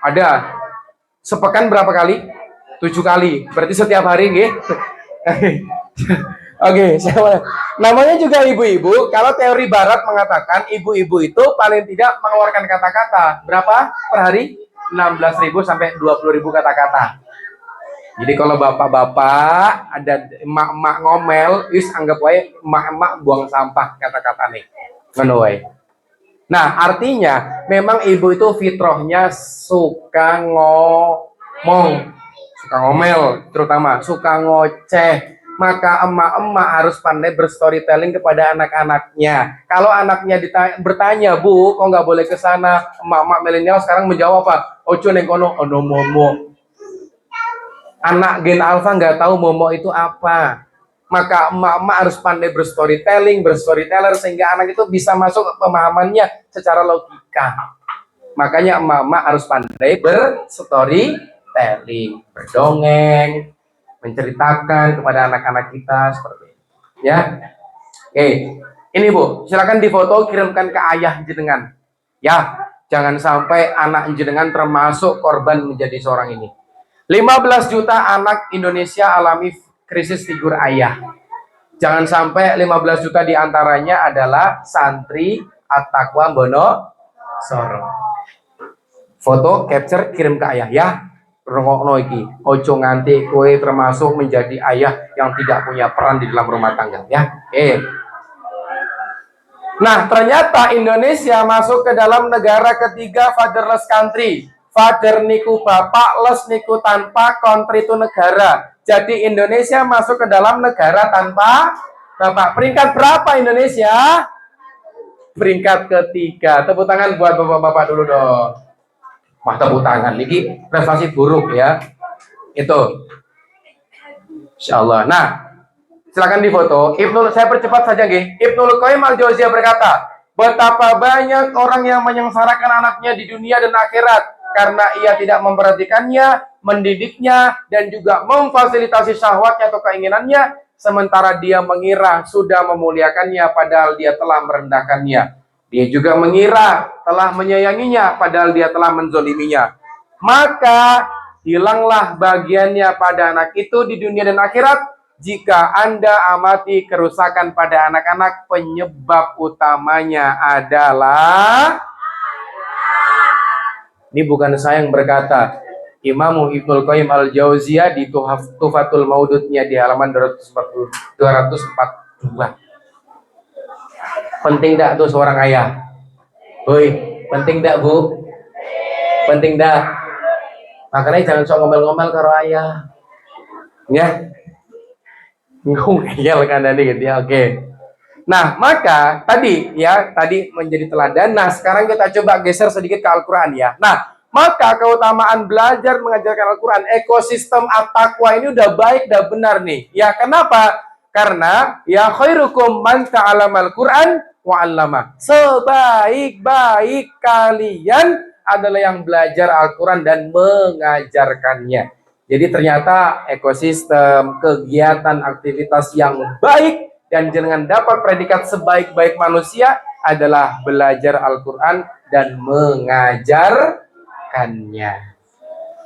Speaker 1: Ada. Sepekan berapa kali? 7 kali. Berarti setiap hari, nggih? Oke, siapa? Namanya juga ibu-ibu. Kalau teori barat mengatakan ibu-ibu itu paling tidak mengeluarkan kata-kata. Berapa per hari? 16.000 sampai 20.000 kata-kata. Jadi kalau bapak-bapak ada emak-emak ngomel, wis anggap wae emak-emak buang sampah kata-kata nih. Ngono wae. Nah, artinya memang ibu itu fitrahnya suka ngomong, suka ngomel, terutama suka ngoceh. Maka emak-emak harus pandai berstorytelling kepada anak-anaknya. Kalau anaknya bertanya, Bu, kok nggak boleh ke sana? Emak-emak milenial sekarang menjawab apa? Ojo neng kono, ono momo. Anak gen alpha nggak tahu momo itu apa. Maka emak-emak harus pandai berstoryteller sehingga anak itu bisa masuk pemahamannya secara logika. Makanya emak-emak harus pandai berstorytelling, berdongeng, menceritakan kepada anak-anak kita seperti itu. Ya, oke. Ini Bu, silakan difoto, kirimkan ke ayah jenengan. Ya, jangan sampai anak jenengan termasuk korban menjadi seorang ini. 15 juta anak Indonesia alami krisis figur ayah. Jangan sampai 15 juta diantaranya adalah santri At-Taqwa Bono Soro. Foto, capture, kirim ke ayah ya. Rongokno iki, ojo nganti kowe termasuk menjadi ayah yang tidak punya peran di dalam rumah tangga ya. Nah, ternyata Indonesia masuk ke dalam negara ketiga fatherless country. Father niku bapak, les niku tanpa, country itu negara. Jadi Indonesia masuk ke dalam negara tanpa bapak. Peringkat berapa Indonesia? Peringkat ketiga. Tepuk tangan buat bapak-bapak dulu dong. Wah, tepuk tangan. Ini prestasi buruk ya. Itu. Insyaallah. Nah, silakan difoto. Saya percepat saja nggih. Ibnul Qayyim al-Jauziyah berkata, betapa banyak orang yang menyengsarakan anaknya di dunia dan akhirat karena ia tidak memperhatikannya, mendidiknya, dan juga memfasilitasi syahwatnya atau keinginannya, sementara dia mengira sudah memuliakannya padahal dia telah merendahkannya. Dia juga mengira telah menyayanginya padahal dia telah menzoliminya. Maka hilanglah bagiannya pada anak itu di dunia dan akhirat. Jika Anda amati kerusakan pada anak-anak, penyebab utamanya adalah, ini bukan saya yang berkata, Imam Ibnul Qayyim al-Jauziyah di Tuhfatul Maududnya di halaman 242. Penting tidak tuh seorang ayah? Hoi, penting tidak Bu? Penting tidak? Makanya jangan sok ngomel-ngomel karo ayah. Ya. Ngeyel kan tadi gitu ya. Oke. Nah, maka tadi menjadi teladan. Nah, sekarang kita coba geser sedikit ke Al-Qur'an ya. Nah, maka keutamaan belajar mengajarkan Al-Qur'an, ekosistem at-taqwa ini udah baik, udah benar nih. Ya, kenapa? Karena ya khairukum man ta'alamal Qur'an wa 'allama. Sebaik-baik kalian adalah yang belajar Al-Qur'an dan mengajarkannya. Jadi ternyata ekosistem, kegiatan, aktivitas yang baik dan jangan dapat predikat sebaik-baik manusia adalah belajar Al-Quran dan mengajarkannya.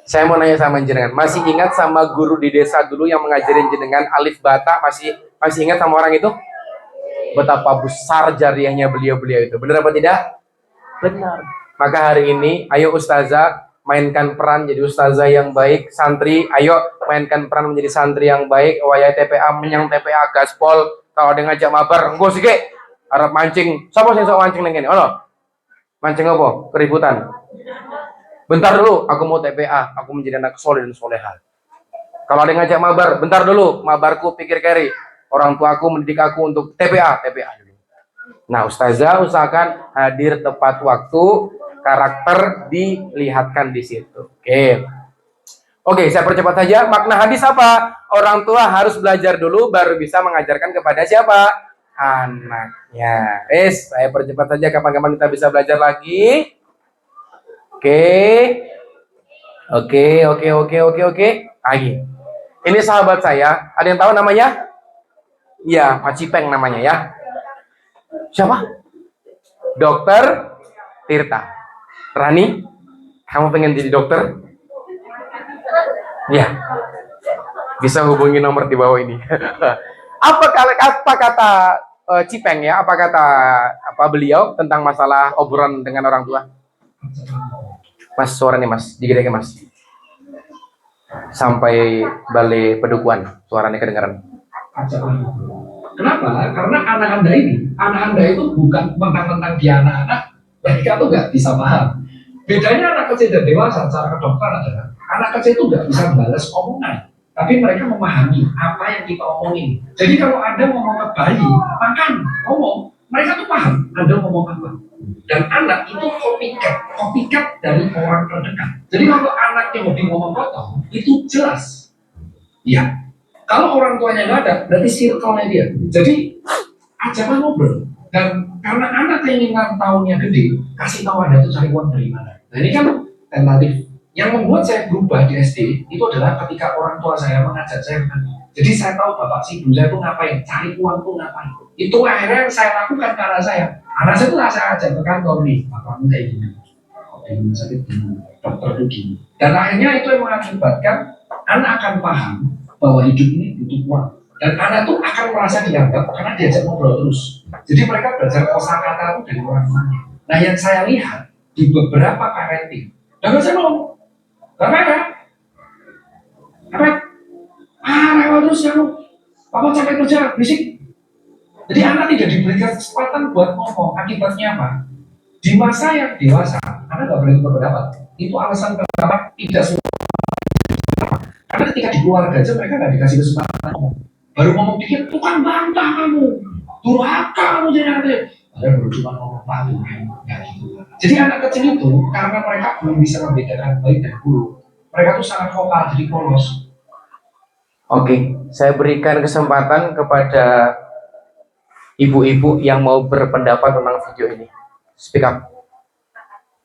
Speaker 1: Saya mau nanya sama jenengan, masih ingat sama guru di desa dulu yang mengajarin jenengan alif bata? Masih ingat sama orang itu? Betapa besar jariahnya beliau-beliau itu. Benar apa tidak? Benar. Maka hari ini, ayo ustazah mainkan peran jadi ustazah yang baik, santri, ayo mainkan peran menjadi santri yang baik. Waya TPA menyang TPA gaspol. Kalau ada ngajak mabar, engko sih arep mancing. Sapa sing sok mancing ning kene? Ono. Mancing apa? Keributan. Bentar dulu, aku mau TPA, aku menjadi anak soleh dan soleha. Kalau ada ngajak mabar, bentar dulu, mabarku pikir keri. Orang tua aku mendidik aku untuk TPA dulu. Nah, ustazah usahakan hadir tepat waktu, karakter dilihatkan di situ. Oke, saya percepat saja. Makna hadis apa? Orang tua harus belajar dulu baru bisa mengajarkan kepada siapa? Anaknya. Saya percepat saja, kapan-kapan kita bisa belajar lagi. Oke. Lagi. Ini sahabat saya, ada yang tahu namanya? Iya, Pak Cipeng namanya ya. Siapa? Dokter Tirta. Rani, kamu pengen jadi dokter? Ya, bisa hubungi nomor di bawah ini. Apa kata Cipeng ya? Apa kata beliau tentang masalah obrolan dengan orang tua? Mas, suaranya mas, digedekan mas. Sampai balai pedukuhan, suaranya kedengaran.
Speaker 4: Kenapa? Karena anak anda itu bukan mentang-mentang dia anak-anak, mereka tuh nggak bisa paham. Bedanya anak kecil dan dewasa secara kedokteran adalah anak kecil itu nggak bisa membalas omongan, tapi mereka memahami apa yang kita omongin. Jadi kalau Anda ngomong ke bayi, makan, ngomong, mereka tuh paham Anda ngomong apa. Dan anak itu copycat dari orang terdekat. Jadi kalau anaknya hobi ngomong kotor, itu jelas. Ya, kalau orang tuanya nggak ada, berarti circle-nya dia. Jadi ajaklah ngobrol. Dan karena anak ingin tahunnya gede, kasih tahu Anda tuh cari uang dari mana. Nah ini kan tentatif. Yang membuat saya berubah di SD itu adalah ketika orang tua saya mengajak saya mengaji. Jadi saya tahu bapak si ibu saya tuh ngapain, cari uang tuh ngapain. Itu akhirnya saya lakukan karena saya. Anak saya tuh saya ajak ke kantor nih, bapakmu kayak gini, rumah sakit gini, dokter tuh gini. Dan akhirnya itu yang mengakibatkan anak akan paham bahwa hidup ini butuh uang. Dan anak tuh akan merasa dianggap karena diajak ngobrol terus. Jadi mereka belajar kosakata itu dari orang tuanya. Nah yang saya lihat di beberapa parenting, dan saya ngomong, apa? Rewel terus kamu, papa capek kerja, berisik. Jadi anak tidak diberikan kesempatan buat ngomong. Akibatnya apa? Di masa yang dewasa, anak nggak boleh berpendapat. Itu alasan kenapa tidak semua. Karena ketika di keluarga aja mereka nggak dikasih kesempatan ngomong. Baru ngomong dikit, tukang bantah kamu, durhaka kamu jadi anak kecil. Padahal baru cuma ngomong padu, nggak gitu. Jadi anak kecil itu karena mereka belum bisa membedakan baik dan buruk, mereka tuh sangat vokal, jadi polos.
Speaker 1: Oke, saya berikan kesempatan kepada ibu-ibu yang mau berpendapat tentang video ini. Speak up.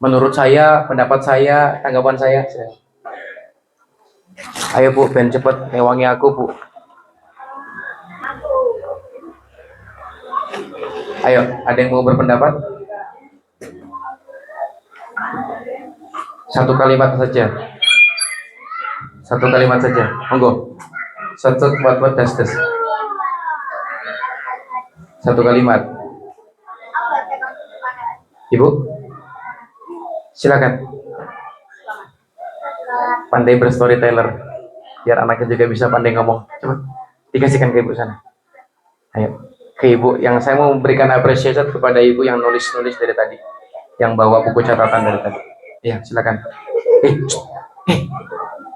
Speaker 1: Menurut saya, pendapat saya, tanggapan saya. Ayo Bu, ben cepet ngewangi aku Bu. Ayo, ada yang mau berpendapat? Satu kalimat saja. Monggo. Satu buat das. Satu kalimat. Ibu, silakan. Pandai berstoryteller, biar anaknya juga bisa pandai ngomong. Coba dikasihkan ke ibu sana. Ayo, ke ibu. Yang saya mau memberikan apresiasi kepada ibu yang nulis dari tadi, yang bawa buku catatan dari tadi. Ya, silakan.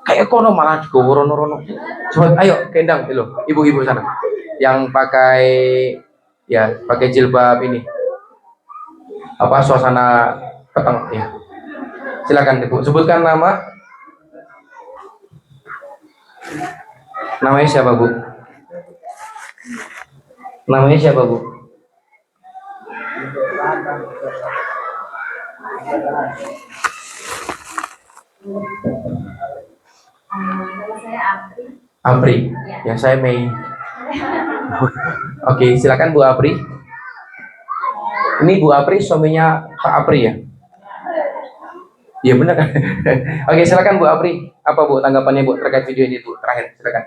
Speaker 1: Kayak kono malah juga rono. Coba, ayo kendang, ibu-ibu sana, yang pakai Ya, pakai jilbab ini. Apa suasana petang ya. Silakan Ibu, sebutkan nama. Namanya siapa, Bu? Namanya siapa, Bu?
Speaker 3: Nama saya Apri.
Speaker 1: Apri. Ya, saya Mei. Oke, silakan Bu Apri. Ini Bu Apri suaminya Pak Apri ya? Iya benar kan? Oke, silakan Bu Apri. Apa Bu tanggapannya Bu terkait video ini Bu? Terakhir, silakan.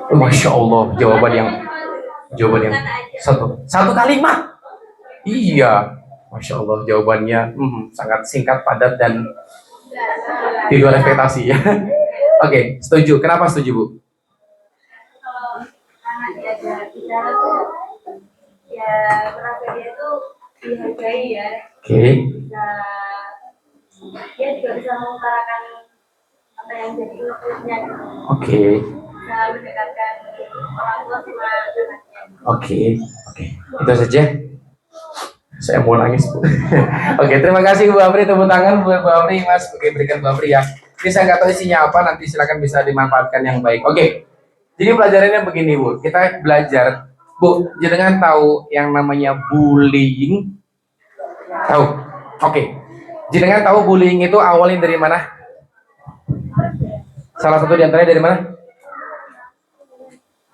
Speaker 1: Masya Allah, jawaban yang satu kalimat. Iya, Masya Allah jawabannya sangat singkat, padat dan di luar ekspektasi ya. Oke, setuju. Kenapa setuju Bu?
Speaker 3: Kalau anak diajar bicara tuh ya merasa dia tuh dihargai ya.
Speaker 1: Oke.
Speaker 3: Bisa dia juga bisa mengutarakan apa yang jadi unek-uneknya.
Speaker 1: Oke.
Speaker 3: Bisa mendekatkan orang tua sama anaknya.
Speaker 1: Oke. Itu saja. Saya mau nangis Bu. Oke, terima kasih Bu Apri, tepuk tangan buat Bu Apri Mas. Oke, berikan Bu Apri ya. Ini saya nggak tahu isinya apa, nanti silakan bisa dimanfaatkan yang baik. Oke, jadi pelajarannya begini Bu, kita belajar. Bu, jangan tahu yang namanya bullying? Tahu? Oke, jangan tahu bullying itu awalnya dari mana? Salah satu di antaranya dari mana?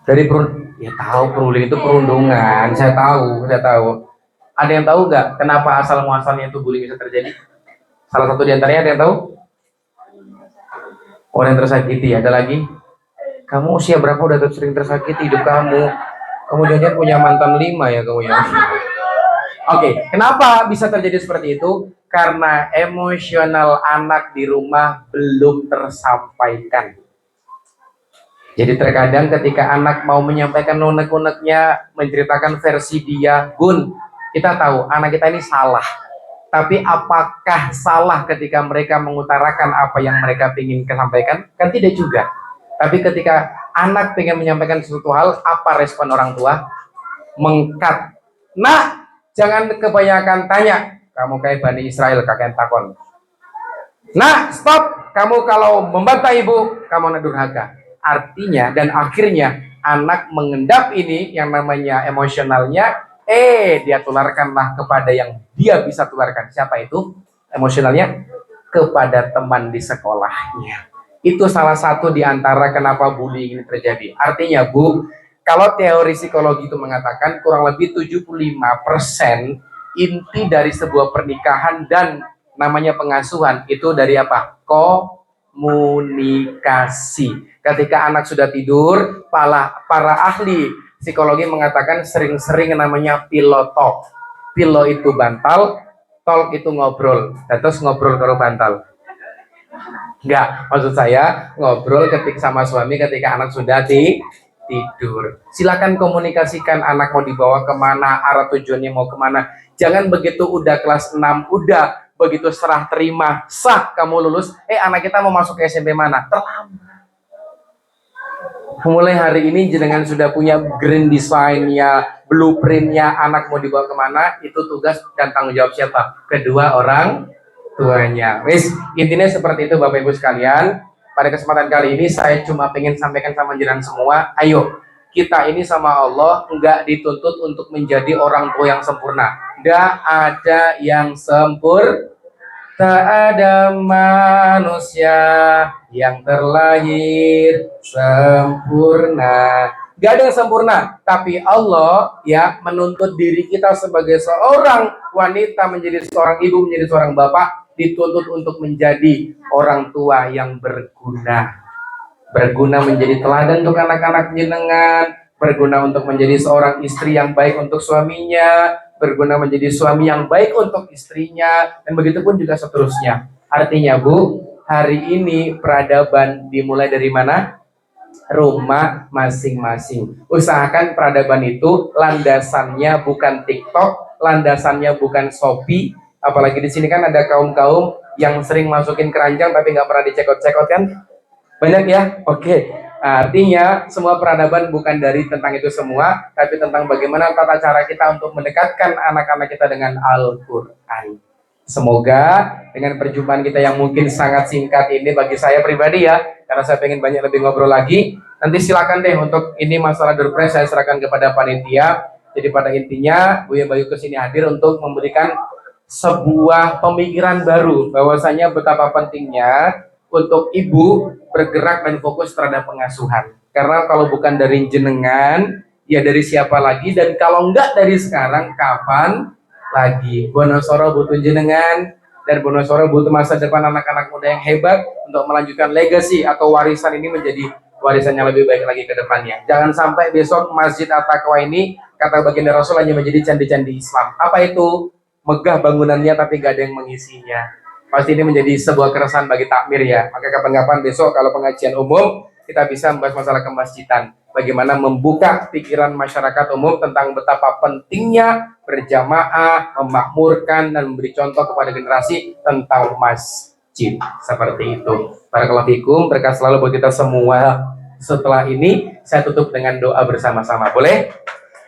Speaker 1: Dari ya tahu, bullying itu perundungan. Saya tahu. Ada yang tahu nggak kenapa asal muasalnya itu bullying bisa terjadi? Salah satu di antaranya ada yang tahu? Orang yang tersakiti. Ada lagi? Kamu usia berapa udah sering tersakiti hidup kamu? Kamu jangan punya mantan 5 ya kamu ya. Oke, kenapa bisa terjadi seperti itu? Karena emosional anak di rumah belum tersampaikan. Jadi terkadang ketika anak mau menyampaikan unek-uneknya, menceritakan versi dia, Bun, kita tahu anak kita ini salah. Tapi apakah salah ketika mereka mengutarakan apa yang mereka ingin sampaikan? Kan tidak juga. Tapi ketika anak ingin menyampaikan sesuatu hal, apa respon orang tua? Mengkat. Nah, jangan kebanyakan tanya. Kamu kayak Bani Israel, kakek takon. Nah, stop. Kamu kalau membantah ibu, kamu durhaka. Artinya dan akhirnya anak mengendap ini yang namanya emosionalnya, dia tularkanlah kepada yang dia bisa tularkan. Siapa itu? Emosionalnya kepada teman di sekolahnya. Itu salah satu di antara kenapa bullying ini terjadi. Artinya Bu, kalau teori psikologi itu mengatakan kurang lebih 75% inti dari sebuah pernikahan dan namanya pengasuhan itu dari apa? Komunikasi. Ketika anak sudah tidur, para ahli psikologi mengatakan sering-sering namanya pillow talk. Pillow itu bantal, talk itu ngobrol. Terus ngobrol karo bantal. Enggak, maksud saya ngobrol sama suami ketika anak sudah tidur. Silakan komunikasikan anak mau dibawa kemana, arah tujuannya mau kemana. Jangan begitu udah kelas 6, udah begitu serah terima, sah kamu lulus, anak kita mau masuk ke SMP mana? Terlambat. Mulai hari ini jenengan sudah punya grand design-nya, blueprint-nya, anak mau dibawa kemana, itu tugas dan tanggung jawab siapa? Kedua orang tuanya. Wis, intinya seperti itu Bapak Ibu sekalian. Pada kesempatan kali ini saya cuma pengen sampaikan sama jenengan semua, ayo kita ini sama Allah enggak dituntut untuk menjadi orang tua yang sempurna. Enggak ada yang sempurna. Tak ada manusia yang terlahir sempurna. Gak ada yang sempurna, tapi Allah ya menuntut diri kita sebagai seorang wanita, menjadi seorang ibu, menjadi seorang bapak, dituntut untuk menjadi orang tua yang berguna. Berguna menjadi teladan untuk anak-anak jenengan, berguna untuk menjadi seorang istri yang baik untuk suaminya, berguna menjadi suami yang baik untuk istrinya, dan begitu pun juga seterusnya. Artinya Bu, hari ini peradaban dimulai dari mana? Rumah masing-masing. Usahakan peradaban itu landasannya bukan TikTok, landasannya bukan Shopee. Apalagi di sini kan ada kaum-kaum yang sering masukin keranjang tapi nggak pernah dicekot-cekot kan? Banyak ya? Oke. Artinya semua peradaban bukan dari tentang itu semua, tapi tentang bagaimana tata cara kita untuk mendekatkan anak-anak kita dengan Al-Quran. Semoga dengan perjumpaan kita yang mungkin sangat singkat ini bagi saya pribadi ya, karena saya pengen banyak lebih ngobrol lagi. Nanti silakan deh untuk ini masalah door prize saya serahkan kepada panitia. Jadi pada intinya Buya Bayu kesini hadir untuk memberikan sebuah pemikiran baru bahwasanya betapa pentingnya untuk ibu bergerak dan fokus terhadap pengasuhan. Karena kalau bukan dari jenengan, ya dari siapa lagi? Dan kalau enggak dari sekarang, kapan lagi? Wonosoro butuh jenengan, dan Wonosoro butuh masa depan anak-anak muda yang hebat untuk melanjutkan legacy atau warisan ini menjadi warisan yang lebih baik lagi ke depannya. Jangan sampai besok Masjid At-Taqwa ini, kata baginda Rasul, hanya menjadi candi-candi Islam. Apa itu? Megah bangunannya tapi gak ada yang mengisinya. Pasti ini menjadi sebuah keresahan bagi takmir ya. Maka kapan-kapan besok kalau pengajian umum kita bisa membahas masalah kemasjidan. Bagaimana membuka pikiran masyarakat umum tentang betapa pentingnya berjamaah, memakmurkan dan memberi contoh kepada generasi tentang masjid. Seperti itu. Barakallahu fikum, berkah selalu buat kita semua. Setelah ini saya tutup dengan doa bersama-sama. Boleh?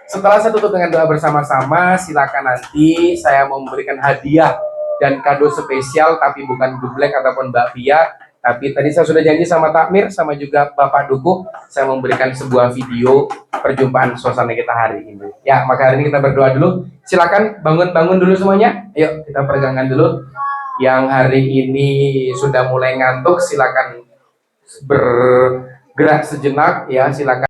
Speaker 1: Setelah saya tutup dengan doa bersama-sama, silakan nanti saya memberikan hadiah dan kado spesial, tapi bukan geblek ataupun bakpia, tapi tadi saya sudah janji sama takmir sama juga Bapak Dukuh, saya memberikan sebuah video perjumpaan suasana kita hari ini. Ya, maka hari ini kita berdoa dulu. Silakan bangun-bangun dulu semuanya. Yuk kita pegangkan dulu. Yang hari ini sudah mulai ngantuk, silakan bergerak sejenak ya, silakan.